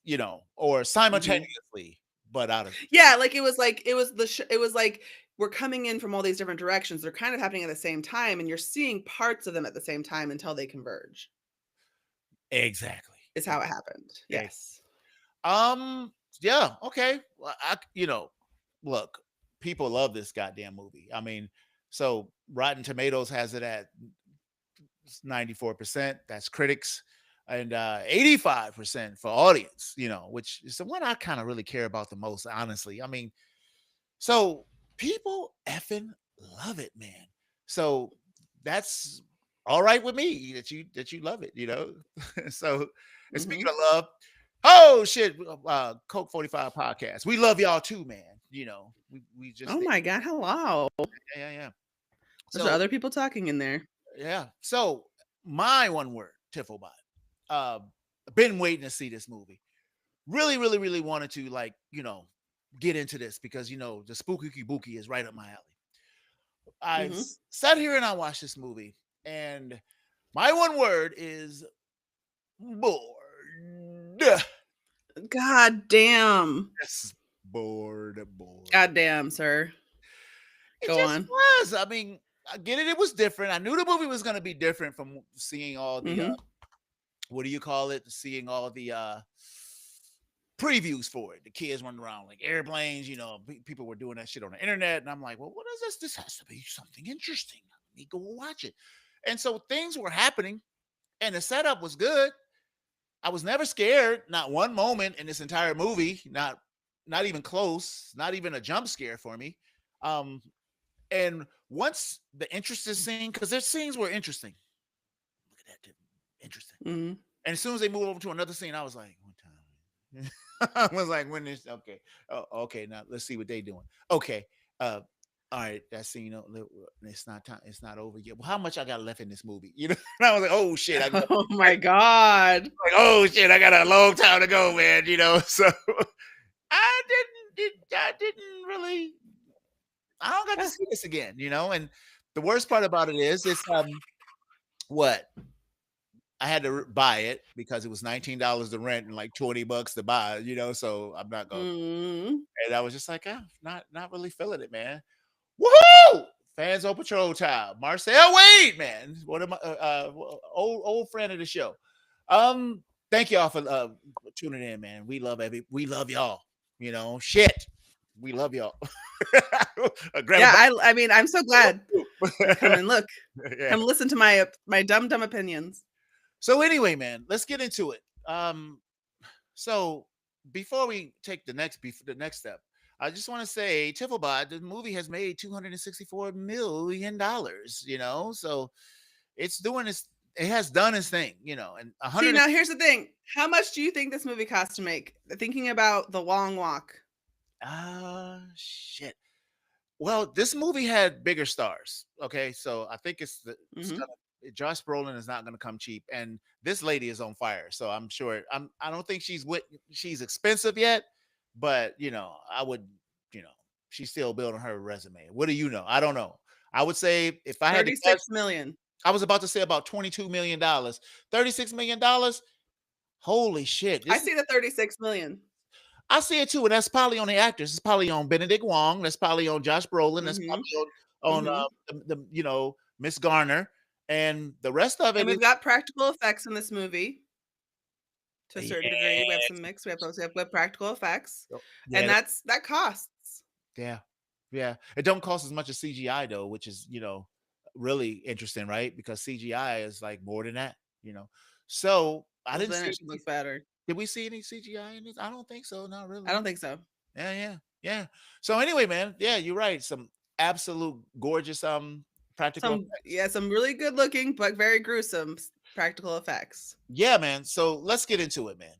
S1: or
S2: Mhm.
S1: simultaneously, but out of
S2: Yeah, like it was like we're coming in from all these different directions. They're kind of happening at the same time, and you're seeing parts of them at the same time until they converge.
S1: exactly.
S2: Is how it happened.
S1: Ex-
S2: Yes.
S1: Um. Yeah. Okay. Well, look, people love this goddamn movie. I mean, so Rotten Tomatoes has it at 94%. That's critics, and 85% for audience. Which is the one I kind of really care about the most, honestly. I mean, so people effing love it, man. So that's all right with me that you love it. So, and speaking
S2: Mhm.
S1: of love, oh shit, Coke 45 podcast. We love y'all too, man. We just
S2: Oh my god, hello.
S1: yeah.
S2: There's
S1: So
S2: other people talking in there.
S1: yeah. So my one word, Tiffobot. Uh, been waiting to see this movie. Really, really, really wanted to get into this because the spooky booky is right up my alley. I
S2: Mhm.
S1: sat here and I watched this movie, and my one word is bored.
S2: God damn.
S1: Yes, bored.
S2: God damn, sir.
S1: It
S2: Go
S1: just
S2: on.
S1: was. I mean, I get it. It was different. I knew the movie was going to be different from seeing all the
S2: Mhm.
S1: what do you call it? Seeing all the previews for it. The kids running around like airplanes, people were doing that shit on the internet. And I'm like, well, what is this? This has to be something interesting. Let me go watch it. And so things were happening and the setup was good. I was never scared, not one moment in this entire movie, not even close, not even a jump scare for me. Um, and once the interesting scene, because their scenes were interesting. Look at that, interesting.
S2: Mhm.
S1: And as soon as they move over to another scene, I was like, what time? I was like, when this okay. Oh, okay, now let's see what they doing. Okay. Uh all right, that scene, it's not time, it's not over yet. Well, how much I got left in this movie? And I was like, oh shit, I got
S2: Oh my god.
S1: like, oh shit, I got a long time to go, man. So I didn't really, I don't got to
S2: Yeah.
S1: see this again. And the worst part about it is it's what I had to buy it because it was $19 to rent and like $20 to buy, so I'm not going.
S2: Mhm.
S1: And I was just like, not really feeling it, man. Woohoo! Fans on Patrol time. Marcel Wade, man. One of my old friend of the show. Thank y'all for tuning in, man. We love y'all. Shit. We love y'all. Grab a
S2: Yeah,
S1: bottle.
S2: I mean, I'm so glad you come and look.
S1: Yeah.
S2: Come listen to my dumb opinions.
S1: So anyway, man, let's get into it. So before we take the next step, I just want to say, Tiffobot, the movie has made $264 million. So it's doing its, it has done its thing. And
S2: See,
S1: 100.
S2: now here's the thing. How much do you think this movie cost to make? Thinking about The Long Walk.
S1: Shit. Well, this movie had bigger stars. Okay, so I think it's
S2: Mhm.
S1: gonna. Josh Brolin is not gonna come cheap, and this lady is on fire. So I'm sure. I don't think she's expensive yet, but I would. You know, she's still building her resume. What do you know? I don't know. I would say if I had to guess,
S2: 36 million.
S1: I was about to say about $22 million, $36 million. Holy shit!
S2: I
S1: This is.
S2: see the 36 million.
S1: I see it too, and that's probably on the actors. It's probably on Benedict Wong. That's probably on Josh Brolin. That's
S2: Mhm.
S1: probably on
S2: Mhm.
S1: the Miss Garner, and the rest of
S2: And
S1: it
S2: we've
S1: is
S2: got practical effects in this movie to a certain degree. We have
S1: yeah,
S2: some mix. We have practical effects, and
S1: yeah,
S2: that costs.
S1: yeah, yeah. It don't cost as much as CGI though, which is really interesting, right? Because CGI is like more than that, you know. So I
S2: Well,
S1: didn't
S2: then
S1: see.
S2: it should look better.
S1: Did we see any CGI in this? I don't think so. Not
S2: I
S1: really.
S2: don't think so.
S1: Yeah, yeah, yeah. So anyway, man, yeah, you're right. Some absolute gorgeous practical effects.
S2: Some really good looking but very gruesome practical effects.
S1: Yeah, man. So let's get into it, man.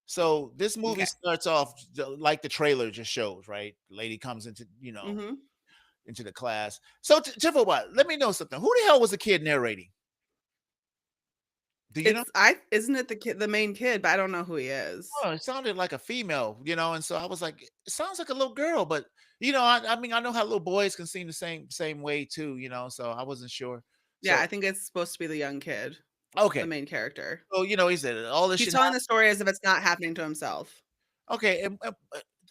S1: So this movie
S2: Okay.
S1: starts off like the trailer just shows, right? The lady comes into,
S2: Mhm.
S1: into the class. So Tiffobot, let me know something. Who the hell was the kid narrating? Do you know?
S2: Isn't it the main kid, but I don't know who he is.
S1: Oh, it sounded like a female, and so I was like, it sounds like a little girl, but I mean, I know how little boys can sing the same way too, so I wasn't sure.
S2: Yeah,
S1: So
S2: I think it's supposed to be the young kid, the
S1: okay,
S2: main character.
S1: so he said all this
S2: He's
S1: shit
S2: telling
S1: happened.
S2: the story as if it's not happening to himself.
S1: Okay,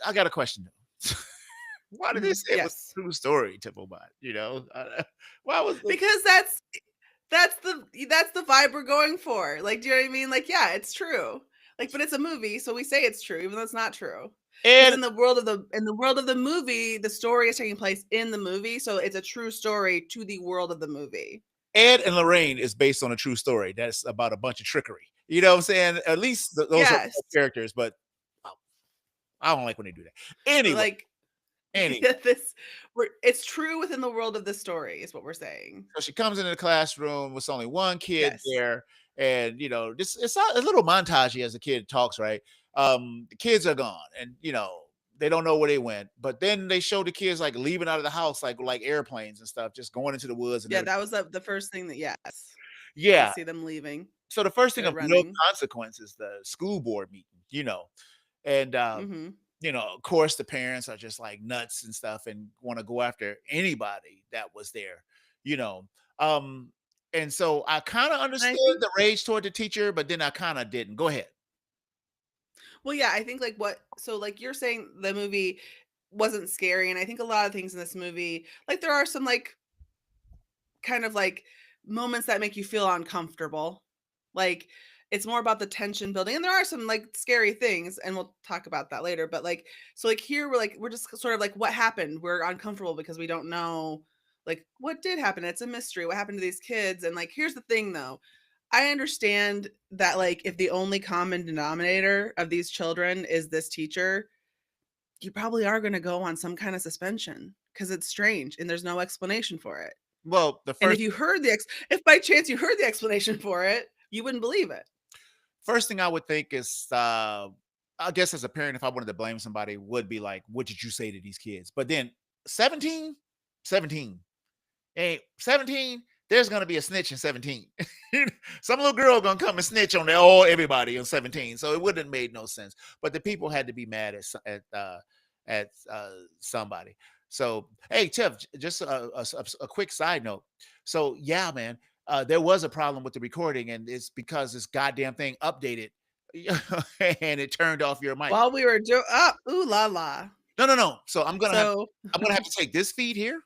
S1: I got a question. Why did they
S2: Mhm.
S1: say it was
S2: Yes.
S1: a true story, Tiffobot? Why was the
S2: Because that's the vibe we're going for. Like, do you know what I mean? Like, yeah, it's true. Like, but it's a movie, so we say it's true, even though it's not true. Because
S1: and
S2: in the world of the movie, the story is taking place in the movie, so it's a true story to the world of the movie.
S1: Ed and Lorraine is based on a true story. That's about a bunch of trickery. You know what I'm saying? At least those are
S2: Yes.
S1: characters, but oh, I don't like when they do that. Anyway,
S2: Like
S1: anyway.
S2: it's true within the world of the story is what we're saying.
S1: So she comes into the classroom with only one kid
S2: Yes.
S1: there, and this it's a little montagey as the kid talks, right? The kids are gone, and they don't know where they went. But then they show the kids like leaving out of the house, like airplanes and stuff, just going into the woods and
S2: Yeah,
S1: everything.
S2: that was the first thing that yes. We
S1: Yeah.
S2: see them leaving.
S1: So the first thing
S2: They're
S1: of no
S2: running.
S1: consequence is the school board meeting, and
S2: Mhm.
S1: of course the parents are just like nuts and stuff and want to go after anybody that was there, you know. Um, and so I kind of
S2: And I
S1: understood
S2: think
S1: the rage toward the teacher, but then I kind of didn't. Go ahead.
S2: well, yeah, I think like you're saying the movie wasn't scary, and I think a lot of things in this movie, like there are some like kind of like moments that make you feel uncomfortable. Like it's more about the tension building, and there are some like scary things, and we'll talk about that later. But like, so like here we're just sort of like, what happened? We're uncomfortable because we don't know like what did happen. It's a mystery. What happened to these kids? And like, here's the thing though. I understand that like if the only common denominator of these children is this teacher, you probably are going to go on some kind of suspension because it's strange and there's no explanation for it.
S1: Well, the
S2: And if
S1: first
S2: you heard if by chance you heard the explanation for it, you wouldn't believe it.
S1: first thing I would think is, I guess as a parent, if I wanted to blame somebody, would be like, what did you say to these kids? But then 17, 17, hey, 17, there's gonna be a snitch in 17. Some little girl gonna come and snitch on everybody on 17. So it wouldn't have made no sense. But the people had to be mad at somebody. So hey, Tiff, just a quick side note. So yeah, man, there was a problem with the recording, and it's because this goddamn thing updated, and it turned off your mic.
S2: While we were doing, ooh la la.
S1: No, no, no. So
S2: So,
S1: I'm gonna have to take this feed here,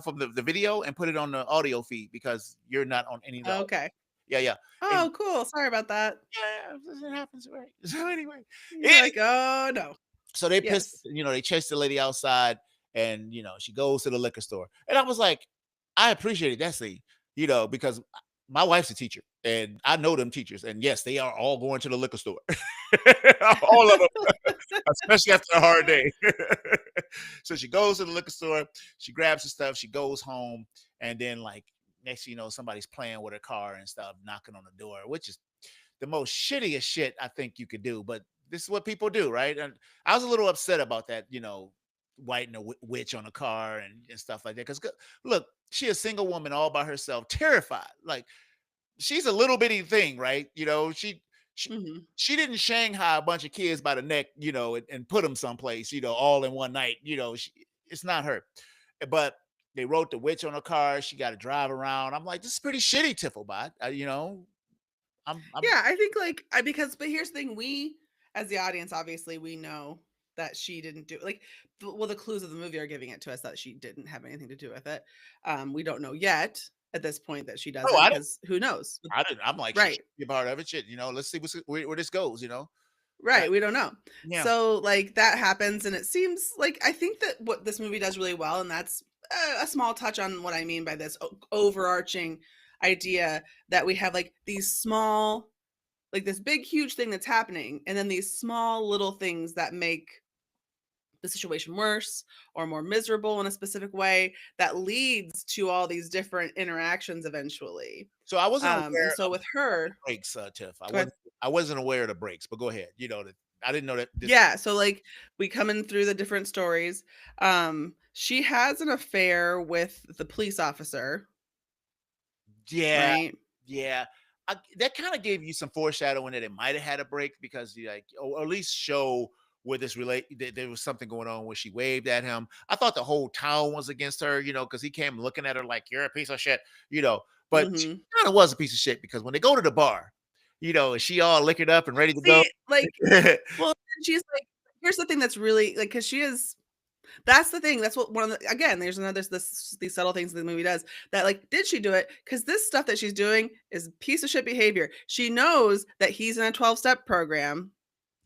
S1: from the video and put it on the audio feed because you're not on any of the.
S2: okay.
S1: Yeah, yeah, and
S2: Oh, cool. Sorry about that.
S1: yeah, it happens, right? So anyway,
S2: You're like, oh no.
S1: so they pissed,
S2: Yes.
S1: they chased the lady outside, and she goes to the liquor store. And I was like, I appreciated that scene, because my wife's a teacher and I know them teachers. And yes, they are all going to the liquor store. All of them, especially after a hard day. So she goes to the liquor store, she grabs the stuff, she goes home, and then like next thing you know, somebody's playing with her car and stuff, knocking on the door, which is the most shittiest shit I think you could do. But this is what people do, right? And I was a little upset about that, whiting a witch on a car and stuff like that. Because look, she a single woman all by herself, terrified. Like she's a little bitty thing, right? She
S2: Hmm.
S1: she didn't Shanghai a bunch of kids by the neck, and put them someplace, all in one night. It's not her. But they wrote the witch on her car. She got to drive around. I'm like, this is pretty shitty, Tiffobot. I'm
S2: Yeah, I think like but here's the thing: we, as the audience, obviously we know that she didn't do like. Well, the clues of the movie are giving it to us that she didn't have anything to do with it. We don't know yet at this point that she
S1: oh,
S2: doesn't because who knows?
S1: I didn't. I'm like, she
S2: Right.
S1: should be a part of it. Shit, let's see where this goes.
S2: Right, we don't know.
S1: Yeah.
S2: So, like, that happens, and it seems like I think that what this movie does really well, and that's a small touch on what I mean by this overarching idea that we have like these small, like this big, huge thing that's happening, and then these small little things that make the situation worse or more miserable in a specific way that leads to all these different interactions eventually.
S1: So I wasn't
S2: And
S1: aware
S2: so
S1: of
S2: with her,
S1: breaks, Tiff. I
S2: go ahead.
S1: wasn't. I wasn't aware of the breaks. But go ahead. That I didn't know that this.
S2: Yeah, so, like, we come in through the different stories. She has an affair with the police officer,
S1: Yeah,
S2: right?
S1: yeah. That kind of gave you some foreshadowing that it might have had a break because you like, or at least show where this there was something going on where she waved at him. I thought the whole town was against her, because he came looking at her like you're a piece of shit, But she
S2: Mhm.
S1: kind of was a piece of shit because when they go to the bar, and she all liquored up and ready to go.
S2: See, like well, she's like here's the thing that's really like because she is that's the thing, that's what one of the again, there's another these subtle things that the movie does that, like, did she do it? Because this stuff that she's doing is piece of shit behavior. She knows that he's in a 12-step program, and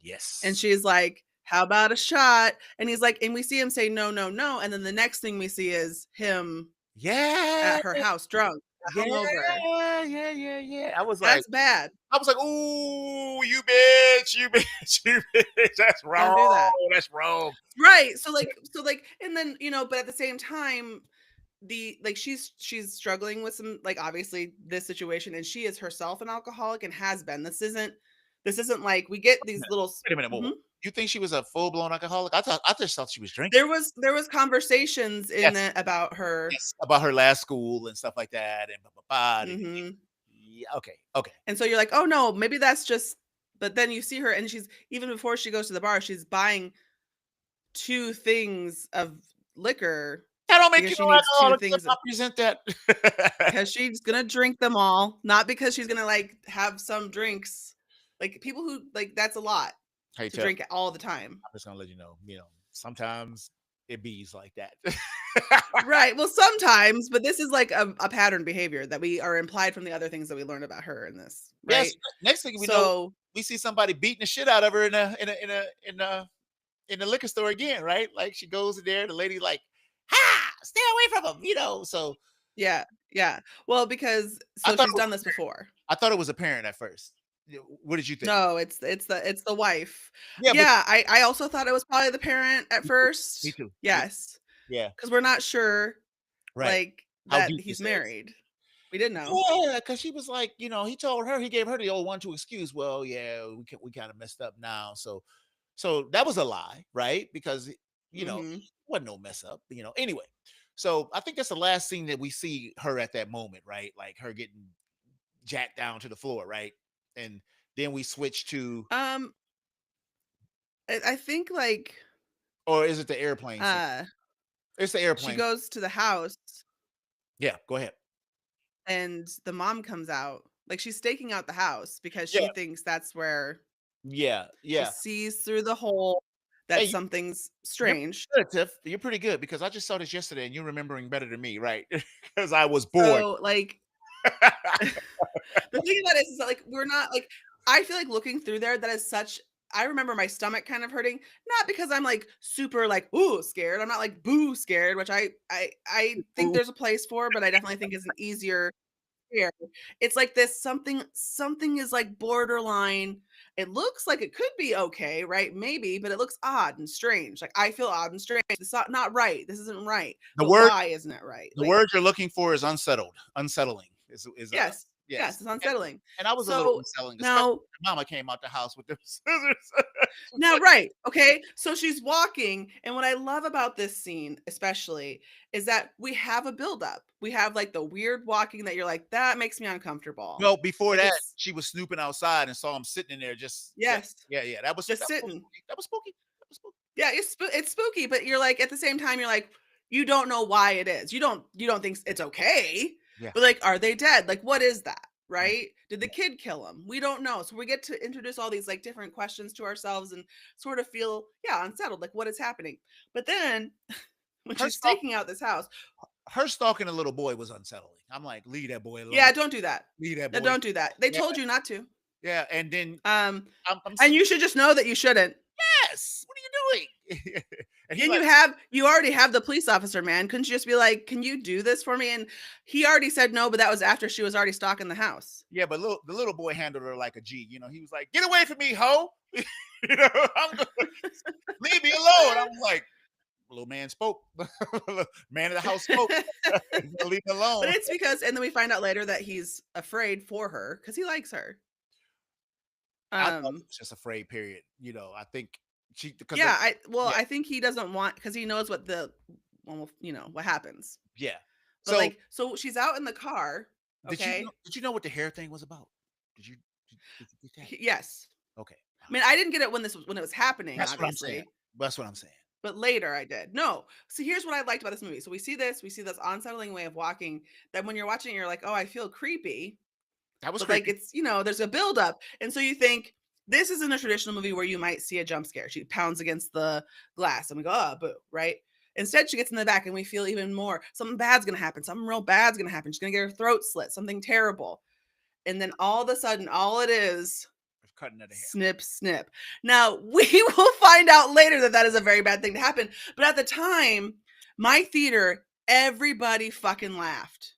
S1: Yes.
S2: she's like, "How about a shot?" And he's like and we see him say, "No, no, no," and then the next thing we see is him
S1: Yeah.
S2: at her house drunk,
S1: Yeah.
S2: hungover.
S1: Yeah. Yeah. Yeah.
S2: That's bad.
S1: I was like, "Ooh, you bitch, you bitch, you bitch. That's
S2: Don't
S1: wrong.
S2: do that.
S1: That's wrong."
S2: Right. So like and then, but at the same time, the like she's struggling with some like obviously this situation and she is herself an alcoholic and has been. This isn't like we get these little
S1: Wait a minute. Whoa, whoa.
S2: Mhm.
S1: You think she was a full blown alcoholic? I just thought she was drinking.
S2: There was conversations in
S1: Yes,
S2: the about her.
S1: yes, about her last school and stuff like that, and blah, blah, blah,
S2: Mhm.
S1: yeah, okay, okay.
S2: And so you're like, "Oh no, maybe that's just." But then you see her and she's even before she goes to the bar, she's buying 2 things of liquor
S1: That don't make
S2: because
S1: you
S2: she
S1: no
S2: needs 2
S1: alcoholic. Let's
S2: things
S1: not present that.
S2: 'cause she's gonna drink them all, not because she's gonna, like, have some drinks. Like, people who like, that's a lot
S1: Hey,
S2: to
S1: Tell,
S2: drink all the time.
S1: I'm just gonna let you know. Sometimes it bees like that.
S2: Right. Well, sometimes, but this is like a pattern behavior that we are implied from the other things that we learned about her in this,
S1: Yes.
S2: right?
S1: Next thing we know,
S2: So,
S1: we see somebody beating the shit out of her in the liquor store again, right? Like she goes in there, the lady like, ha, stay away from him, So
S2: yeah, yeah. Well, because
S1: I
S2: so
S1: thought
S2: she's
S1: it was
S2: done this before.
S1: I thought it was apparent at first. What did you think?
S2: No, it's the wife.
S1: Yeah, but
S2: Yeah, I also thought it was probably the parent at
S1: me too. Me
S2: first.
S1: too. Yeah,
S2: Yes,
S1: yeah,
S2: because we're not sure,
S1: right.
S2: like,
S1: How
S2: that
S1: deep
S2: he's
S1: this is.
S2: married. We didn't know.
S1: Yeah, because she was like, he told her, he gave her the old one to excuse. Well, yeah, we kind of messed up now. So that was a lie, right? Because
S2: Mhm.
S1: wasn't no mess up, Anyway, so I think that's the last scene that we see her at that moment, right? Like her getting jacked down to the floor, right? And then we switch to,
S2: Um, I think, like,
S1: or is it the airplane scene?
S2: uh,
S1: It's the
S2: she
S1: airplane.
S2: goes to the house
S1: Yeah, go ahead.
S2: and the mom comes out. Like, she's staking out the house because
S1: Yeah,
S2: she thinks that's where
S1: yeah,
S2: she
S1: yeah.
S2: sees through the hole that
S1: Hey,
S2: something's
S1: you're
S2: strange.
S1: good, Tiff. You're pretty good because I just saw this yesterday and you're remembering better than me, right? Because I was bored.
S2: So, like, the thing about it is that, like, we're not like I feel like looking through there, that is such I remember my stomach kind of hurting, not because I'm, like, super, like, "Ooh, scared." I'm not, like, "Boo, scared," which I think
S1: Ooh,
S2: there's a place for, but I definitely think is an easier scare. It's like this something is, like, borderline. It looks like it could be okay, right? Maybe, but it looks odd and strange. Like, I feel odd and strange. It's not right. This isn't right.
S1: the
S2: But
S1: word
S2: why isn't it right?
S1: the
S2: Like,
S1: word you're looking for is unsettled. Unsettling is
S2: yes. Yes,
S1: yes.
S2: it's unsettling.
S1: And I was a little
S2: So,
S1: unsettling, especially
S2: now
S1: when mama came out the house with them scissors. She's
S2: Now,
S1: like,
S2: right, okay, so she's walking, and what I love about this scene, especially, is that we have a buildup. We have, like, the weird walking that you're like, "That makes me uncomfortable."
S1: no, before
S2: Like,
S1: that,
S2: it's
S1: she was snooping outside and saw him sitting in there just yeah,
S2: yes,
S1: yeah, yeah. That was
S2: just
S1: that was
S2: sitting.
S1: spooky. That was spooky. That was spooky.
S2: Yeah, it's spooky, but you're like, at the same time, you're like, you don't know why it is. You don't think it's okay,
S1: Yeah.
S2: but, like, are they dead? Like, what is that,
S1: Yeah.
S2: right? Did the kid kill him? We don't know. So we get to introduce all these, like, different questions to ourselves and sort of feel, yeah, unsettled, like, what is happening? But then when
S1: Her
S2: she's
S1: stalk
S2: staking out this house,
S1: her stalking a little boy was unsettling. I'm like, leave that boy alone.
S2: yeah, don't do that.
S1: Leave that
S2: No,
S1: boy.
S2: don't do that. They
S1: Yeah,
S2: told you not to.
S1: yeah. And then
S2: Um,
S1: I'm
S2: and
S1: sitting,
S2: you should just know that you shouldn't.
S1: yes, what are you doing? And he
S2: And
S1: like,
S2: you already have the police officer, man. Couldn't you just be like, "Can you do this for me?" And he already said no, but that was after she was already stalking the house.
S1: yeah, but the little boy handled her like a G. He was like, "Get away from me, ho!" I'm going, leave me alone. I'm like, little man spoke. Man of the house spoke. Leave me
S2: But
S1: alone.
S2: it's because and then we find out later that he's afraid for her because he likes her.
S1: I thought he
S2: Um,
S1: was just afraid. Period. I think she because
S2: yeah,
S1: yeah,
S2: I think he doesn't want because he knows what well, what happens.
S1: yeah.
S2: But,
S1: So
S2: like, so she's out in the car, okay?
S1: did you know what the hair thing was about? Did you did you get that?
S2: Yes.
S1: Okay,
S2: I mean, I didn't get it when it was happening,
S1: that's what I'm saying.
S2: obviously.
S1: That's what I'm saying.
S2: But later I did. No. So here's what I liked about this movie. So we see this unsettling way of walking that when you're watching, you're like, oh, I feel creepy.
S1: That was
S2: But like
S1: creepy.
S2: it's, there's a buildup. And so you think this isn't a traditional movie where you might see a jump scare. She pounds against the glass and we go, oh, boo, right? Instead, she gets in the back and we feel even more. Something bad's gonna happen. Something real bad's gonna happen. She's gonna get her throat slit, something terrible. And then all of a sudden, all it is
S1: Cutting of the hair.
S2: snip, snip. Now, we will find out later that that is a very bad thing to happen. But at the time, my theater, everybody fucking laughed.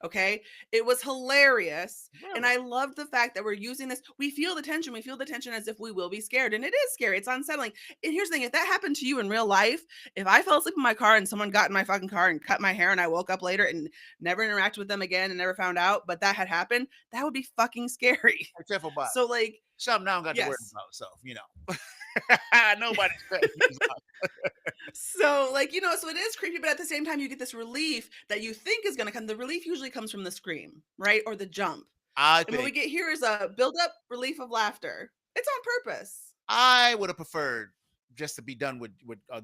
S2: Okay. It was hilarious. And
S1: Really?
S2: I loved the fact that we're using this. We feel the tension. We feel the tension as if we will be scared. And it is scary. It's unsettling. And here's the thing if that happened to you in real life, if I fell asleep in my car and someone got in my fucking car and cut my hair and I woke up later and never interacted with them again and never found out, but that had happened, that would be fucking scary.
S1: Hey, Tiffobot.
S2: So, like,
S1: Something I don't got to worry
S2: yes.
S1: about. So nobody's cutting things off.
S2: So, like, so it is creepy, but at the same time, you get this relief that you think is going to come. The relief usually comes from the scream, right? Or the jump.
S1: I
S2: And what we
S1: think
S2: get here is a build up relief of laughter. It's on purpose.
S1: I would have preferred just to be done with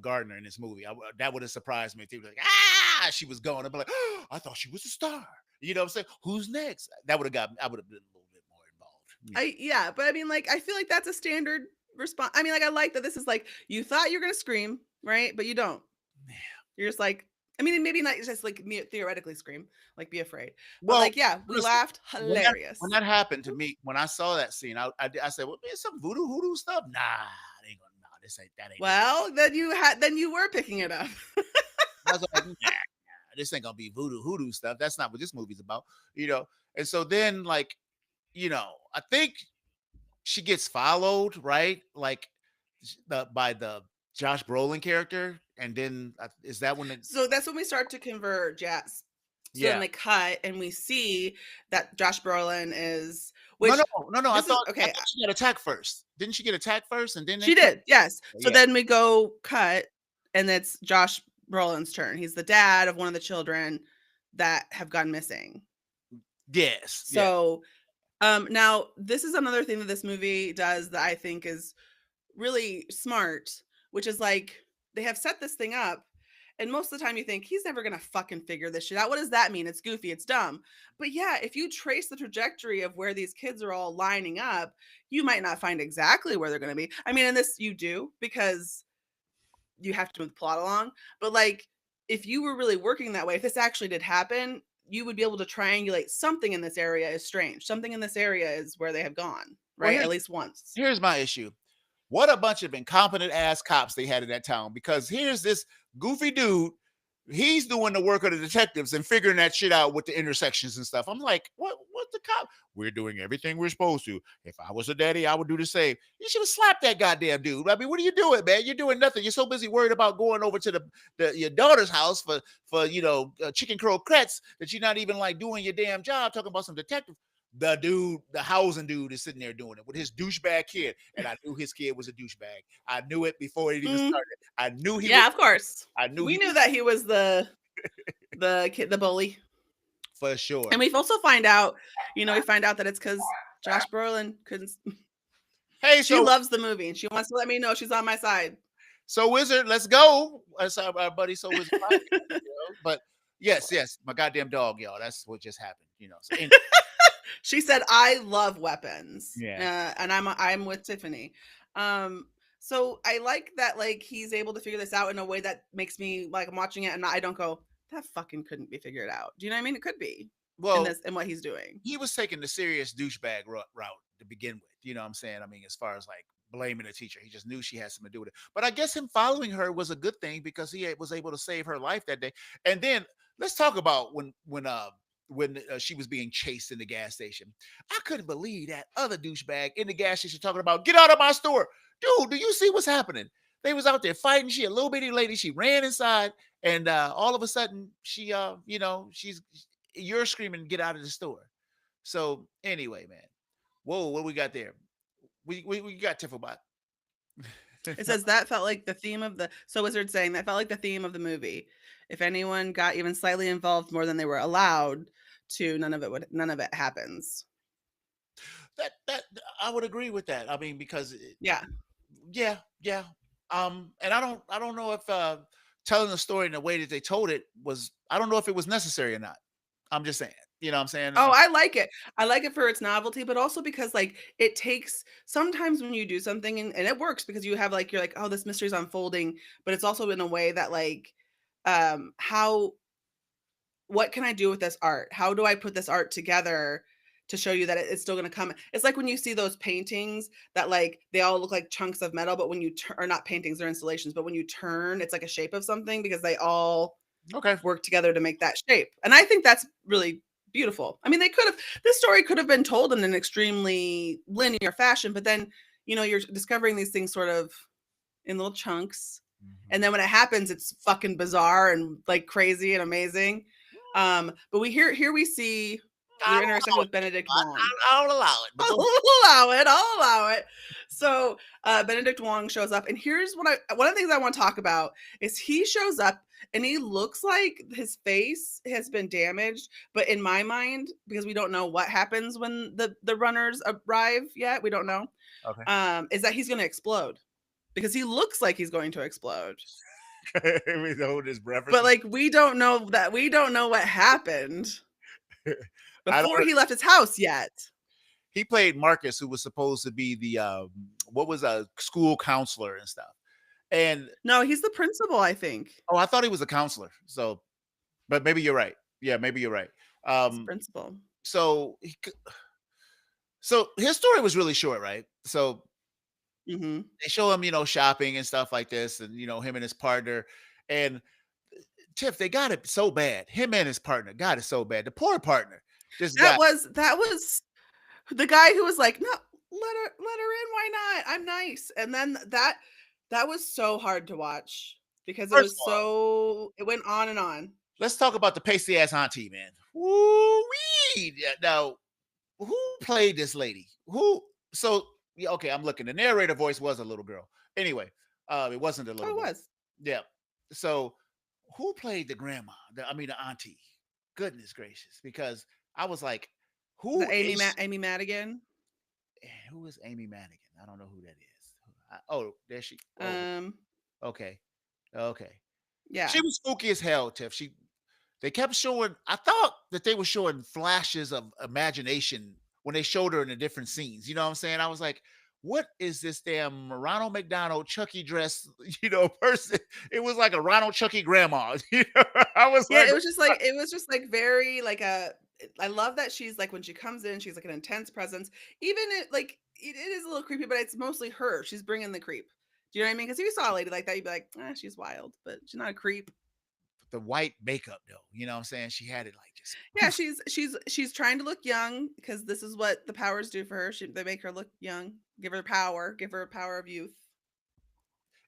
S1: Gardner in this movie. That would have surprised me. If they were like, she was gone. I'd be like, oh, I thought she was a star. You know what I'm saying? Who's next? That would have got me. I would have been a little bit more involved.
S2: Yeah, but I mean, like, I feel like that's a standard response. I mean, like, I like that this is like, you thought you were going to scream, right? But you don't.
S1: Yeah.
S2: You're just like, I mean, maybe not just like theoretically scream, like be afraid, but
S1: Well,
S2: like, yeah, we
S1: honestly,
S2: laughed,
S1: when
S2: hilarious.
S1: that happened to me, when I saw that scene, I said, "Well, man, some voodoo hoodoo stuff." Nah, they ain't gonna. Nah, this ain't that ain't it.
S2: Well, then you were picking it up.
S1: I was like, nah, this ain't gonna be voodoo hoodoo stuff. That's not what this movie's about, you know. And so then, like, I think she gets followed, right? Like by the Josh Brolin character, and then is that when it?
S2: So that's when we start to converge, yes. So then
S1: Yeah.
S2: they cut and we see that Josh Brolin is,
S1: No, no,
S2: which
S1: no, no.
S2: this is
S1: I
S2: okay.
S1: thought she got attacked first. Didn't she get attacked first, and then they
S2: She
S1: cut?
S2: did, yes. So
S1: Yeah.
S2: then we go cut, and it's Josh Brolin's turn. He's the dad of one of the children that have gone missing.
S1: Yes. Yeah.
S2: So now this is another thing that this movie does that I think is really smart, which is like they have set this thing up, and most of the time you think he's never gonna fucking figure this shit out. What does that mean? It's goofy, it's dumb. But yeah, if you trace the trajectory of where these kids are all lining up, you might not find exactly where they're gonna be. I mean, in this you do, because you have to move the plot along. But like, if you were really working that way, if this actually did happen, you would be able to triangulate something in this area is strange. Something in this area is where they have gone,
S1: Well,
S2: right? At least once.
S1: here's my issue. What a bunch of incompetent ass cops they had in that town. Because here's this goofy dude. He's doing the work of the detectives and figuring that shit out with the intersections and stuff. I'm like, what? What the cop? We're doing everything we're supposed to. If I was a daddy, I would do the same. You should have slapped that goddamn dude. I mean, what are you doing, man? You're doing nothing. You're so busy worried about going over to your daughter's house for chicken croquettes that you're not even like doing your damn job. Talking about some detective. The dude, the housing dude, is sitting there doing it with his douchebag kid, and I knew his kid was a douchebag. I knew it before it even
S2: Mm,
S1: started. I knew he was.
S2: yeah, of course.
S1: I knew
S2: We
S1: he
S2: knew
S1: was
S2: that he was the kid, the bully.
S1: for sure.
S2: And we've also find out, we find out that it's because Josh Brolin couldn't.
S1: Hey,
S2: She
S1: so
S2: loves the movie and she wants to let me know she's on my side.
S1: Wizard, let's go. That's our buddy So Wizard podcast, But yes, my goddamn dog, y'all. That's what just happened, So anyway,
S2: She said, "I love weapons,"
S1: yeah.
S2: and I'm with Tiffany. So I like that, like he's able to figure this out in a way that makes me like I'm watching it and I don't go, that fucking couldn't be figured out. Do you know what I mean? It could be in
S1: Well,
S2: this in what he's doing.
S1: he was taking the serious douchebag route to begin with. You know what I'm saying? I mean, as far as like blaming the teacher, he just knew she had something to do with it. But I guess him following her was a good thing because he was able to save her life that day. And then let's talk about when she was being chased in the gas station. I couldn't believe that other douchebag in the gas station talking about get out of my store, dude. Do you see what's happening? They was out there fighting. She a little bitty lady. She ran inside, and all of a sudden she's you're screaming get out of the store. So anyway, man. Whoa, what we got there? We got Tiffobot.
S2: It says that felt like the theme of the so Wizard saying that felt like the theme of the movie. If anyone got even slightly involved more than they were allowed to, none of it happens.
S1: That I would agree with that. I mean, because
S2: Yeah.
S1: yeah. And I don't know if telling the story in the way that they told it was. I don't know if it was necessary or not. I'm just saying. You know what I'm saying?
S2: Oh, I like it. I like it for its novelty, but also because like it takes sometimes when you do something and it works because you have like you're like, oh, this mystery's unfolding, but it's also in a way that like how what can I do with this art? How do I put this art together to show you that it's still going to come? It's like when you see those paintings that like they all look like chunks of metal, but when you turn, or not paintings or installations, but when you turn, it's like a shape of something because they all
S1: Okay.
S2: work together to make that shape. And I think that's really beautiful. I mean, this story could have been told in an extremely linear fashion, but then, you're discovering these things sort of in little chunks. And then when it happens, it's fucking bizarre and like crazy and amazing. But here we see
S1: I
S2: we're
S1: don't
S2: intersecting
S1: allow it.
S2: with Benedict Wong.
S1: I don't allow it. But
S2: I'll allow it. So Benedict Wong shows up, and here's one of the things I want to talk about is he shows up and he looks like his face has been damaged, but in my mind, because we don't know what happens when the runners arrive yet, we don't know.
S1: Okay.
S2: Is that he's going to explode because he looks like he's going to explode.
S1: We hold his breath.
S2: But like we don't know what happened before he left his house yet.
S1: He played Marcus, who was supposed to be the what was a school counselor and stuff. And
S2: No, he's the principal, I think.
S1: oh, I thought he was a counselor. So, but maybe you're right. Yeah, maybe you're right.
S2: He's the
S1: Um,
S2: principal.
S1: so so his story was really short, right? So
S2: Mhm.
S1: they show him, shopping and stuff like this, and him and his partner. And Tiff, they got it so bad. Him and his partner got it so bad. The poor partner just got
S2: That was the guy who was like, "No, let her in, why not? I'm nice." And then that was so hard to watch because it
S1: first
S2: was
S1: of all,
S2: it went on and on.
S1: let's talk about the pasty ass auntie, man. Woo-wee. Yeah, now, who played this lady? Who? So, yeah, okay, I'm looking. The narrator voice was a little girl. Anyway, it wasn't a
S2: Oh,
S1: little
S2: it
S1: boy.
S2: was.
S1: Yeah. So, who played the grandma? I mean, the auntie. Goodness gracious, because I was like,
S2: The
S1: who is
S2: Amy Madigan.
S1: who is Amy Madigan? I don't know who that is. Oh, there she. Oh,
S2: Um,
S1: okay, okay.
S2: yeah.
S1: She was spooky as hell, Tiff. They kept showing. I thought that they were showing flashes of imagination when they showed her in the different scenes. You know what I'm saying? I was like, what is this damn Ronald McDonald Chucky dress, person? It was like a Ronald Chucky grandma. I was
S2: Yeah,
S1: like,
S2: it was just like very like a I love that she's like when she comes in, she's like an intense presence. Even it is a little creepy, but it's mostly her. She's bringing the creep. Do you know what I mean? Because if you saw a lady like that, you'd be like, she's wild, but she's not a creep.
S1: the white makeup though. You know what I'm saying? She had it like just
S2: Yeah,
S1: poof.
S2: she's trying to look young because this is what the powers do for her. They make her look young, give her power of youth.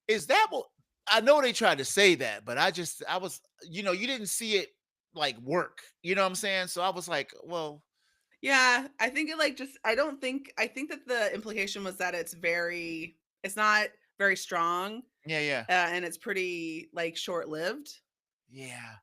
S1: Is that what I know they tried to say that, but I was, you didn't see it like work. You know what I'm saying? So I was like, well,
S2: Yeah, I think it like just I think that the implication was that it's not very strong,
S1: yeah, yeah,
S2: and it's pretty like short-lived.
S1: yeah.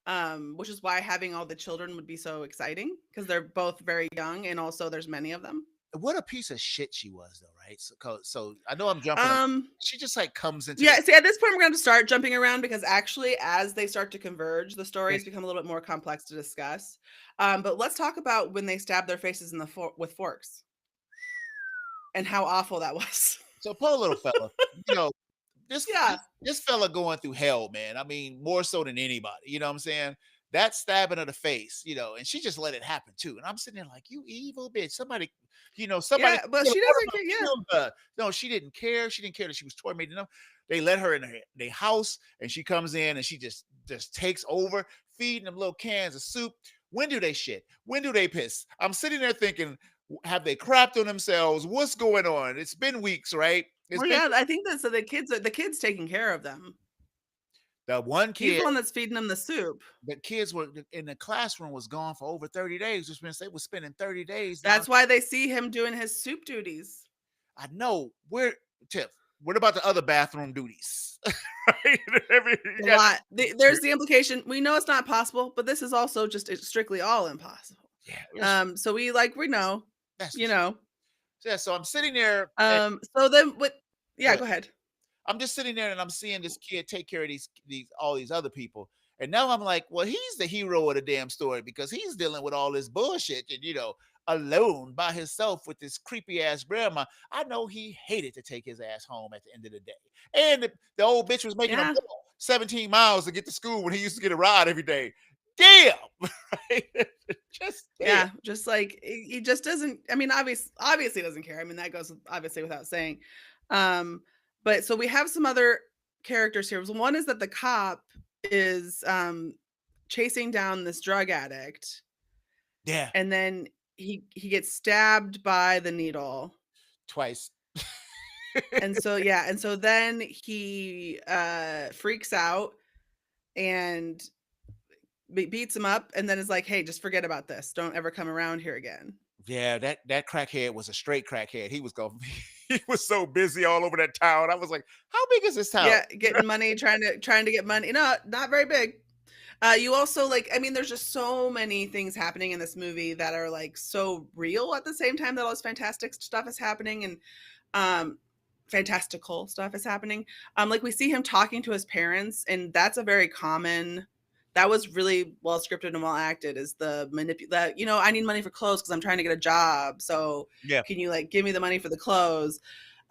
S2: Which is why having all the children would be so exciting because they're both very young and also there's many of them.
S1: What a piece of shit she was, though, right? So I know I'm jumping.
S2: Um,
S1: She just like comes into
S2: yeah,
S1: this.
S2: see, at this point, we're going to start jumping around because actually, as they start to converge, the
S1: Yeah.
S2: stories become a little bit more complex to discuss. But let's talk about when they stab their faces in with forks and how awful that was.
S1: So poor little fella, you know, this
S2: Yeah,
S1: this fella going through hell, man. I mean, more so than anybody. You know what I'm saying? That stabbing of the face, and she just let it happen too. And I'm sitting there like, you evil bitch. Somebody
S2: yeah, but
S1: could
S2: she doesn't care.
S1: have
S2: Yeah,
S1: killed her. No, she didn't care. She didn't care that she was tormenting them. They let her in their house, and she comes in and she just takes over, feeding them little cans of soup. When do they shit? When do they piss? I'm sitting there thinking, have they crapped on themselves? What's going on? It's been weeks, right? It's
S2: well,
S1: been
S2: yeah, I think that so the kids taking care of them.
S1: the one
S2: He's
S1: kid.
S2: the one that's feeding them the soup.
S1: The kids were in the classroom was gone for over 30 days, which means they were spending 30 days down.
S2: That's why they see him doing his soup duties.
S1: I know where Tiff. What about the other bathroom duties? Right? You
S2: A
S1: got
S2: lot. There's the implication. We know it's not possible, but this is also just it's strictly all impossible.
S1: yeah, it's,
S2: So we know,
S1: that's
S2: you
S1: just
S2: know.
S1: yeah. So I'm sitting there and
S2: So then what
S1: go
S2: yeah,
S1: ahead.
S2: go ahead.
S1: I'm just sitting there and I'm seeing this kid take care of these all these other people. And now I'm like, well, he's the hero of the damn story because he's dealing with all this bullshit and alone by himself with this creepy ass grandma. I know he hated to take his ass home at the end of the day. And the old bitch was making him
S2: Yeah.
S1: walk 17 miles to get to school when he used to get a ride every day. Damn. Right? Just damn.
S2: Yeah, just like he just doesn't I mean obviously doesn't care. I mean that goes obviously without saying. Um but so we have some other characters here. One is that the cop is chasing down this drug addict
S1: Yeah.
S2: and then he gets stabbed by the needle.
S1: Twice.
S2: And so yeah, and so then he freaks out and beats him up and then is like, "Hey, just forget about this. Don't ever come around here again."
S1: Yeah, that crackhead was a straight crackhead. He was going. He was so busy all over that town. I was like, "How big is this town?"
S2: Yeah, getting money, trying to get money. No, not very big. You also like, I mean, there's just so many things happening in this movie that are like so real at the same time that all this fantastic stuff is happening and um fantastical stuff is happening. Like we see him talking to his parents, and that's a very common that was really well scripted and well acted is the that, I need money for clothes because I'm trying to get a job. So
S1: Yeah,
S2: can you like give me the money for the clothes?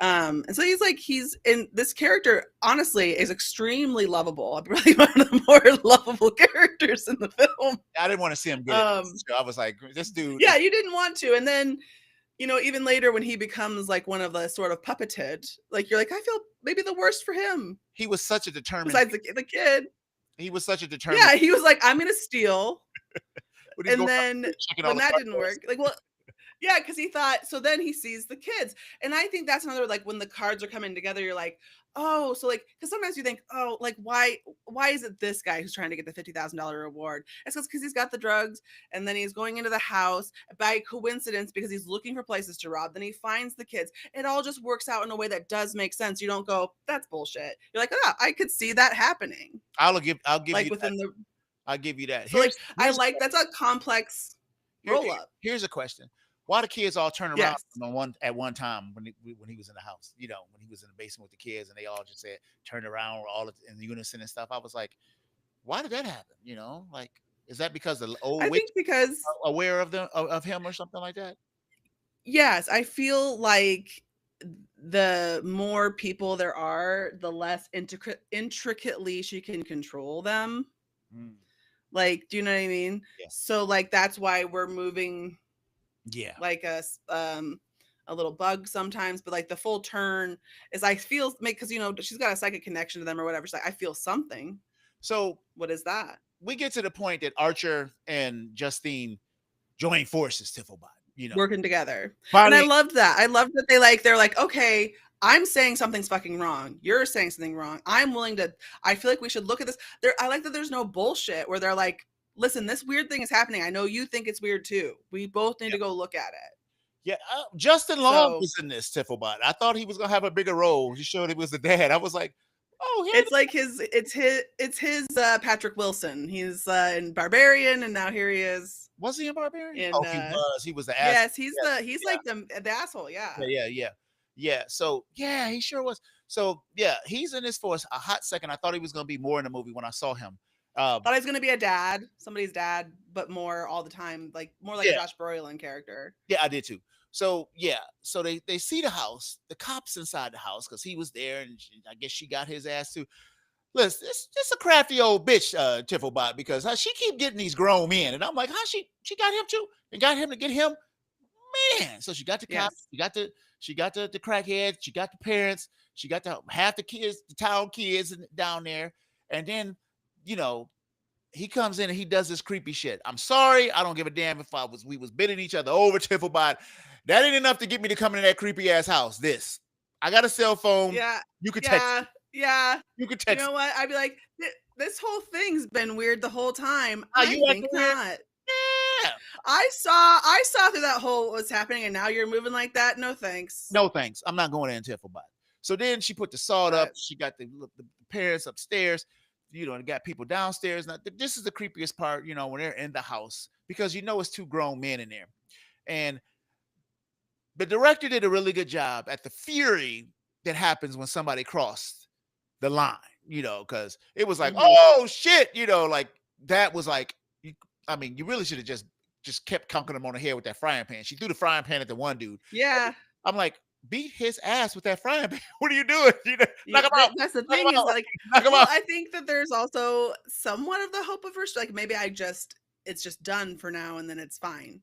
S2: And so he's in this character, honestly, is extremely lovable. Probably one of the more lovable characters in the film.
S1: I didn't want to see him get it. So I was like, this dude.
S2: Yeah, you didn't want to. And then, even later when he becomes like one of the sort of puppeted, like you're like, I feel maybe the worst for him.
S1: He was such a determined.
S2: Besides the kid.
S1: He was such a determined.
S2: Yeah, he was like, I'm gonna steal. And then when that didn't work, like, well, yeah, because he thought, so then he sees the kids. And I think that's another, like, when the cards are coming together, you're like, oh, so like, because sometimes you think, oh, like, why is it this guy who's trying to get the $50,000 reward? It's because he's got the drugs, and then he's going into the house by coincidence because he's looking for places to rob. Then he finds the kids. It all just works out in a way that does make sense. You don't go, that's bullshit. You're like, oh, I could see that happening.
S1: I'll give
S2: like
S1: you
S2: within
S1: that. I'll give you that.
S2: So like, I like that's a complex roll up.
S1: Here's a question. Why the kids all turn around
S2: Yes.
S1: at one time when he was in the house, when he was in the basement with the kids and they all just said turned around all in unison and stuff. I was like, why did that happen? Like, is that because the old witch
S2: because
S1: aware of him or something like that?
S2: Yes, I feel like the more people there are, the less intricately she can control them. Like, do you know what I mean?
S1: Yeah.
S2: So like that's why we're moving like a little bug sometimes, but like the full turn is I feel because she's got a psychic connection to them or whatever. She's like, I feel something.
S1: So
S2: what is that?
S1: We get to the point that Archer and Justine join forces, Tiffobot,
S2: working together. Finally, and I loved that. I loved that they're like, okay, I'm saying something's fucking wrong. You're saying something wrong. I'm willing to. I feel like we should look at this. I like that there's no bullshit where they're like, listen, this weird thing is happening. I know you think it's weird too. We both need to go look at it.
S1: Yeah, Justin Long was in this Tiffobot. I thought he was gonna have a bigger role. He showed he was the dad. I was like, oh,
S2: it's like it's his Patrick Wilson. He's in Barbarian, and now here he is.
S1: Was he in Barbarian?
S2: And,
S1: he was the asshole.
S2: Yes, he's like the asshole.
S1: Yeah. So yeah, he sure was. So yeah, he's in this for a hot second. I thought he was gonna be more in the movie when I saw him.
S2: Thought he was gonna be a dad, somebody's dad, but more all the time, like more like a Josh Brolin character.
S1: Yeah, I did too. So yeah, so they see the house, the cops inside the house because he was there, and I guess she got his ass too. Listen, it's a crafty old bitch, Tiffobot, because she keep getting these grown men, and I'm like, how she got him too, and got him to get him, man. So she got the cops, she got the crackheads, she got the parents, she got half the kids, the town kids down there, and then he comes in and he does this creepy shit. I'm sorry, I don't give a damn if we was bidding each other over, Tiffobot. That ain't enough to get me to come into that creepy ass house. I got a cell phone.
S2: Yeah,
S1: you could text.
S2: Yeah,
S1: you could text.
S2: You know what? I'd be like, this whole thing's been weird the whole time. I think not.
S1: Yeah,
S2: I saw through that whole what was happening, and now you're moving like that. No thanks.
S1: No thanks. I'm not going into Tiffobot. So then she put the salt up. She got the parents upstairs. Got people downstairs. Now, this is the creepiest part, when they're in the house, because it's two grown men in there. And the director did a really good job at the fury that happens when somebody crossed the line, because it was like, oh shit, like that was like, you really should have just kept conking them on the head with that frying pan. She threw the frying pan at the one dude.
S2: Yeah.
S1: I'm like, beat his ass with that frying pan. What are you doing? Knock him out.
S2: That's the thing is like, I think that there's also somewhat of the hope of her. Like maybe it's just done for now and then it's fine.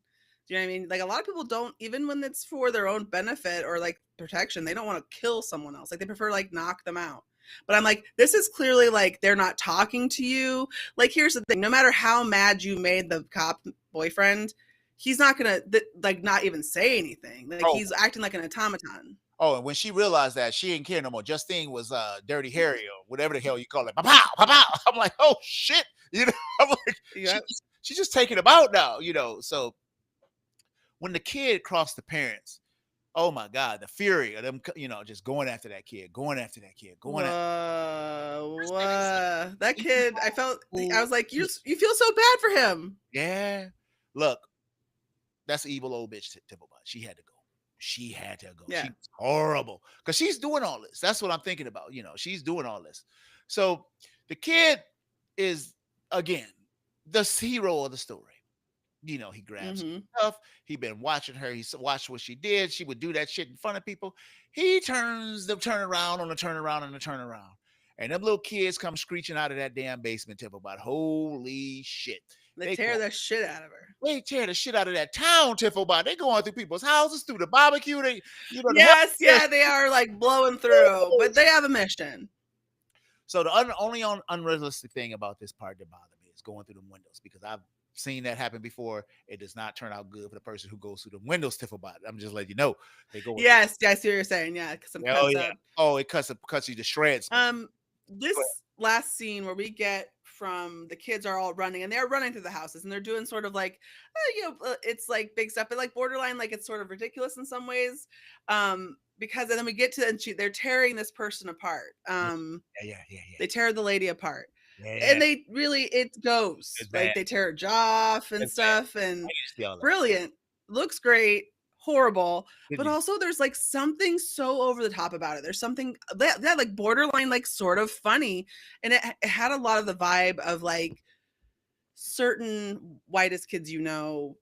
S2: Do you know what I mean? Like a lot of people don't, even when it's for their own benefit or like protection, they don't want to kill someone else. Like they prefer like knock them out. But I'm like, this is clearly like they're not talking to you. Like here's the thing: no matter how mad you made the cop boyfriend, he's not gonna like not even say anything. Like he's acting like an automaton.
S1: Oh, and when she realized that, she didn't care no more. Justine was Dirty Harry or whatever the hell you call it. Pow, pow, pow. I'm like, oh shit, I'm like, she's just taking him out now, So when the kid crossed the parents, oh my God, the fury of them, just going after that kid, going after that kid, going after
S2: that kid. I was like, you feel so bad for him.
S1: Yeah, look, that's an evil old bitch, Tiffobot. She had to go. Yeah. She's horrible because she's doing all this. That's what I'm thinking about. She's doing all this. So the kid is again the hero of the story. He grabs
S2: Mhm.
S1: her stuff. He been watching her. He watched what she did. She would do that shit in front of people. He turns the turnaround on the turnaround on the turnaround. And them little kids come screeching out of that damn basement tip about holy shit.
S2: They
S1: They
S2: tear
S1: go,
S2: the shit out of her.
S1: they tear the shit out of that town, Tiffobot. They going through people's houses, through the barbecue. The health
S2: Yes,
S1: care.
S2: yeah, they are like blowing through, but they have a mission.
S1: So the only unrealistic thing about this part that bothered me is going through the windows because I've seen that happen before. It does not turn out good for the person who goes through the windows. Tiffobot. I'm just letting you know they go.
S2: Yes, yeah, I see what you're saying. Yeah, some
S1: Oh
S2: cuts
S1: yeah.
S2: out.
S1: Oh, it cuts you to shreds, man.
S2: This last scene where we get from the kids are all running and they're running through the houses and they're doing sort of like it's like big stuff, but like borderline, like it's sort of ridiculous in some ways, because and then we get to and they're tearing this person apart.
S1: Yeah.
S2: They tear the lady apart,
S1: Yeah,
S2: and they really, it goes
S1: it's bad.
S2: like they tear her jaw off and
S1: It's bad.
S2: stuff,
S1: I
S2: and
S1: need to see all that.
S2: brilliant, looks great, horrible,
S1: Didn't
S2: but
S1: you?
S2: also there's like something so over the top about it. There's something that like borderline, like sort of funny, and it had a lot of the vibe of like certain whitest kids
S1: Well,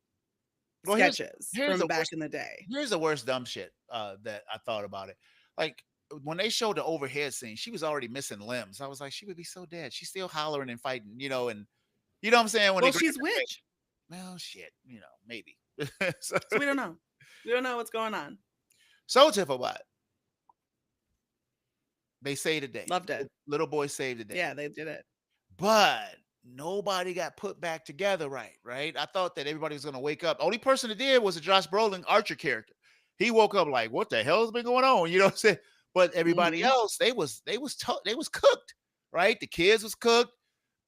S2: sketches
S1: here's
S2: from
S1: the
S2: back
S1: worst.
S2: in the day.
S1: Here's the worst dumb shit that I thought about it. Like when they showed the overhead scene, she was already missing limbs. I was like, she would be so dead. She's still hollering and fighting, and you know what I'm saying when they
S2: Well,
S1: grab
S2: she's
S1: her face.
S2: witch,
S1: Well, shit, maybe. so,
S2: so we don't know what's going on.
S1: so Tiffobot, they say today,
S2: Loved it.
S1: little boy saved the day.
S2: Yeah, they did it.
S1: But nobody got put back together right? I thought that everybody was gonna wake up. Only person that did was the Josh Brolin Archer character. He woke up like, what the hell has been going on? You know what I'm saying? But everybody
S2: Mhm.
S1: else, they was cooked, right? The kids was cooked,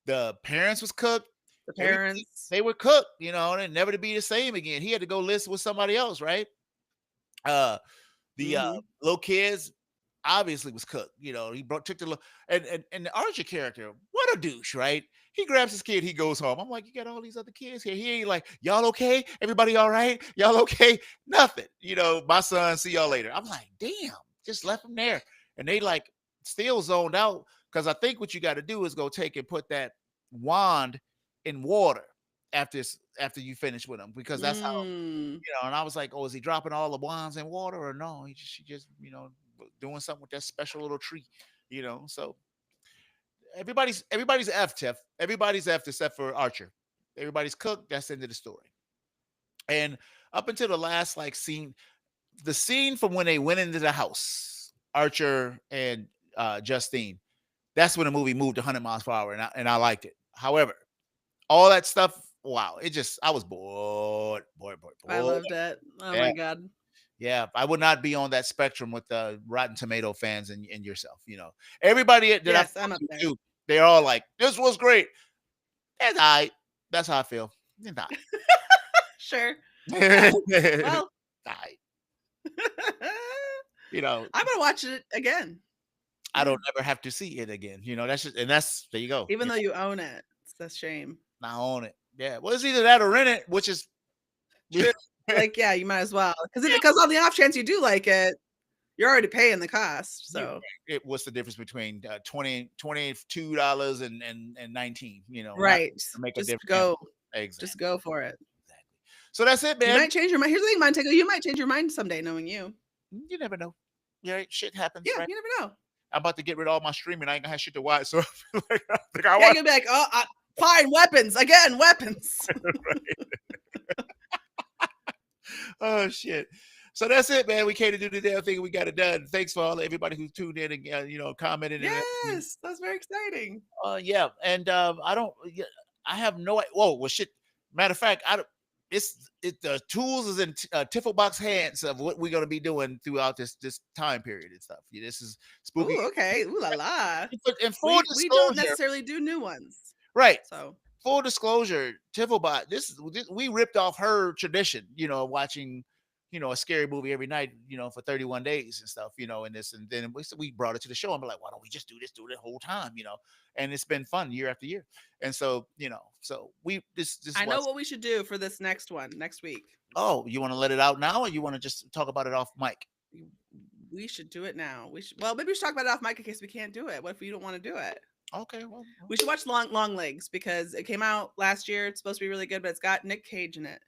S1: the parents was cooked,
S2: The
S1: everybody
S2: parents.
S1: they were cooked, and never to be the same again. He had to go list with somebody else, right? Uh the
S2: Mhm.
S1: little kids obviously was cooked. He took the and the Archer character, what a douche, right? He grabs his kid, he goes home. I'm like, you got all these other kids here. He ain't like, y'all okay? Everybody all right? Y'all okay? Nothing. My son, see y'all later. I'm like, damn, just left him there. And they like still zoned out because I think what you got to do is go take and put that wand in water after you finish with him because that's how
S2: Mm.
S1: and I was like, oh, is he dropping all the wands in water or no? She just, doing something with that special little tree, So everybody's F, Tiff. Everybody's F except for Archer. Everybody's cooked. That's the end of the story. And up until the last like scene, the scene from when they went into the house, Archer and Justine, that's when the movie moved 100 miles per hour, and I liked it. However, all that stuff, wow, I was bored, bored, bored,
S2: I
S1: bored.
S2: loved it. Oh
S1: Yeah.
S2: my god.
S1: Yeah, I would not be on that spectrum with the Rotten Tomato fans and yourself. Everybody that I've
S2: Yes, I'm
S1: talked
S2: up there.
S1: to, they're all like, "This was great." That's all right. That's how I feel. It's all
S2: Sure. Yeah.
S1: right.
S2: Well,
S1: All right.
S2: I'm
S1: You know,
S2: gonna watch it again.
S1: I
S2: Yeah.
S1: don't ever have to see it again. That's just, and that's there you go.
S2: Even though you own it. It's a shame.
S1: Now own it. Yeah. Well, it's either that or rent it, which is
S2: True. Like, yeah, you might as well. Because on the off chance you do like it, you're already paying the cost. So
S1: what's the difference between $22 and 19? Not
S2: right.
S1: to make a
S2: Just
S1: difference.
S2: go.
S1: Exactly.
S2: Just go for it.
S1: Exactly. So that's it,
S2: You
S1: man.
S2: might change your mind. Here's the thing, Montego. You might change your mind someday knowing you.
S1: You never know. Yeah, shit happens,
S2: Yeah,
S1: right?
S2: you never know.
S1: I'm about to get rid of all my streaming. I ain't gonna have shit to watch. So I think I
S2: Yeah,
S1: watch.
S2: you'll be like, oh, fine, weapons. Again, weapons.
S1: Oh shit. So that's it, man. We came to do the damn thing. We got it done. Thanks for everybody who tuned in and commented and everything.
S2: Yes, that's very exciting.
S1: Yeah, and I don't. Yeah, I have no. Whoa, well, shit. Matter of fact, I don't. The tools is in Tiffobot's hands of what we're gonna be doing throughout this time period and stuff. Yeah, this is spooky.
S2: Oh, okay. Ooh la la.
S1: And full
S2: We don't
S1: disclosure,
S2: necessarily do new ones.
S1: right?
S2: So
S1: Full disclosure, Tiffobot, we ripped off her tradition, watching, a scary movie every night, for 31 days and stuff, and then we brought it to the show and be like, why don't we just do the whole time, and it's been fun year after year. And so, so we this
S2: I know
S1: was
S2: what we should do for this next one next week.
S1: oh, you want to let it out now or you want to just talk about it off mic?
S2: We should do it now. Well, maybe we should talk about it off mic in case we can't do it. What if we don't want to do it?
S1: Okay, well,
S2: We should watch Long Legs because it came out last year. It's supposed to be really good, but it's got Nick Cage in it.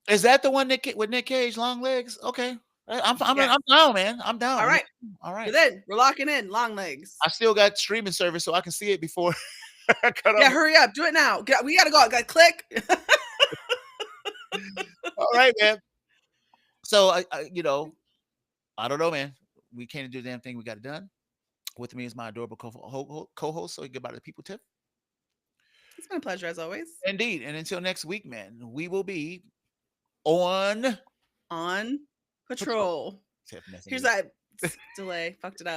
S1: is that the one with Nick Cage, Long Legs? Okay,
S2: Yeah.
S1: I'm down, man. I'm
S2: All
S1: down.
S2: right.
S1: All
S2: We're
S1: right.
S2: then. We're locking in Long
S1: I
S2: Legs.
S1: still got streaming service, so I can see it before I cut
S2: Yeah,
S1: off.
S2: hurry up. Do it now. We gotta go. Gotta click.
S1: All right, man. So I don't know, man. We can't do the damn thing. We got it done. With me is my adorable co-host. So goodbye to the people, Tiff.
S2: It's been a pleasure as always.
S1: Indeed. And until next week, man, we will be on
S2: On
S1: patrol.
S2: patrol.
S1: Tiff messing
S2: Here's
S1: with
S2: that delay. Fucked it up.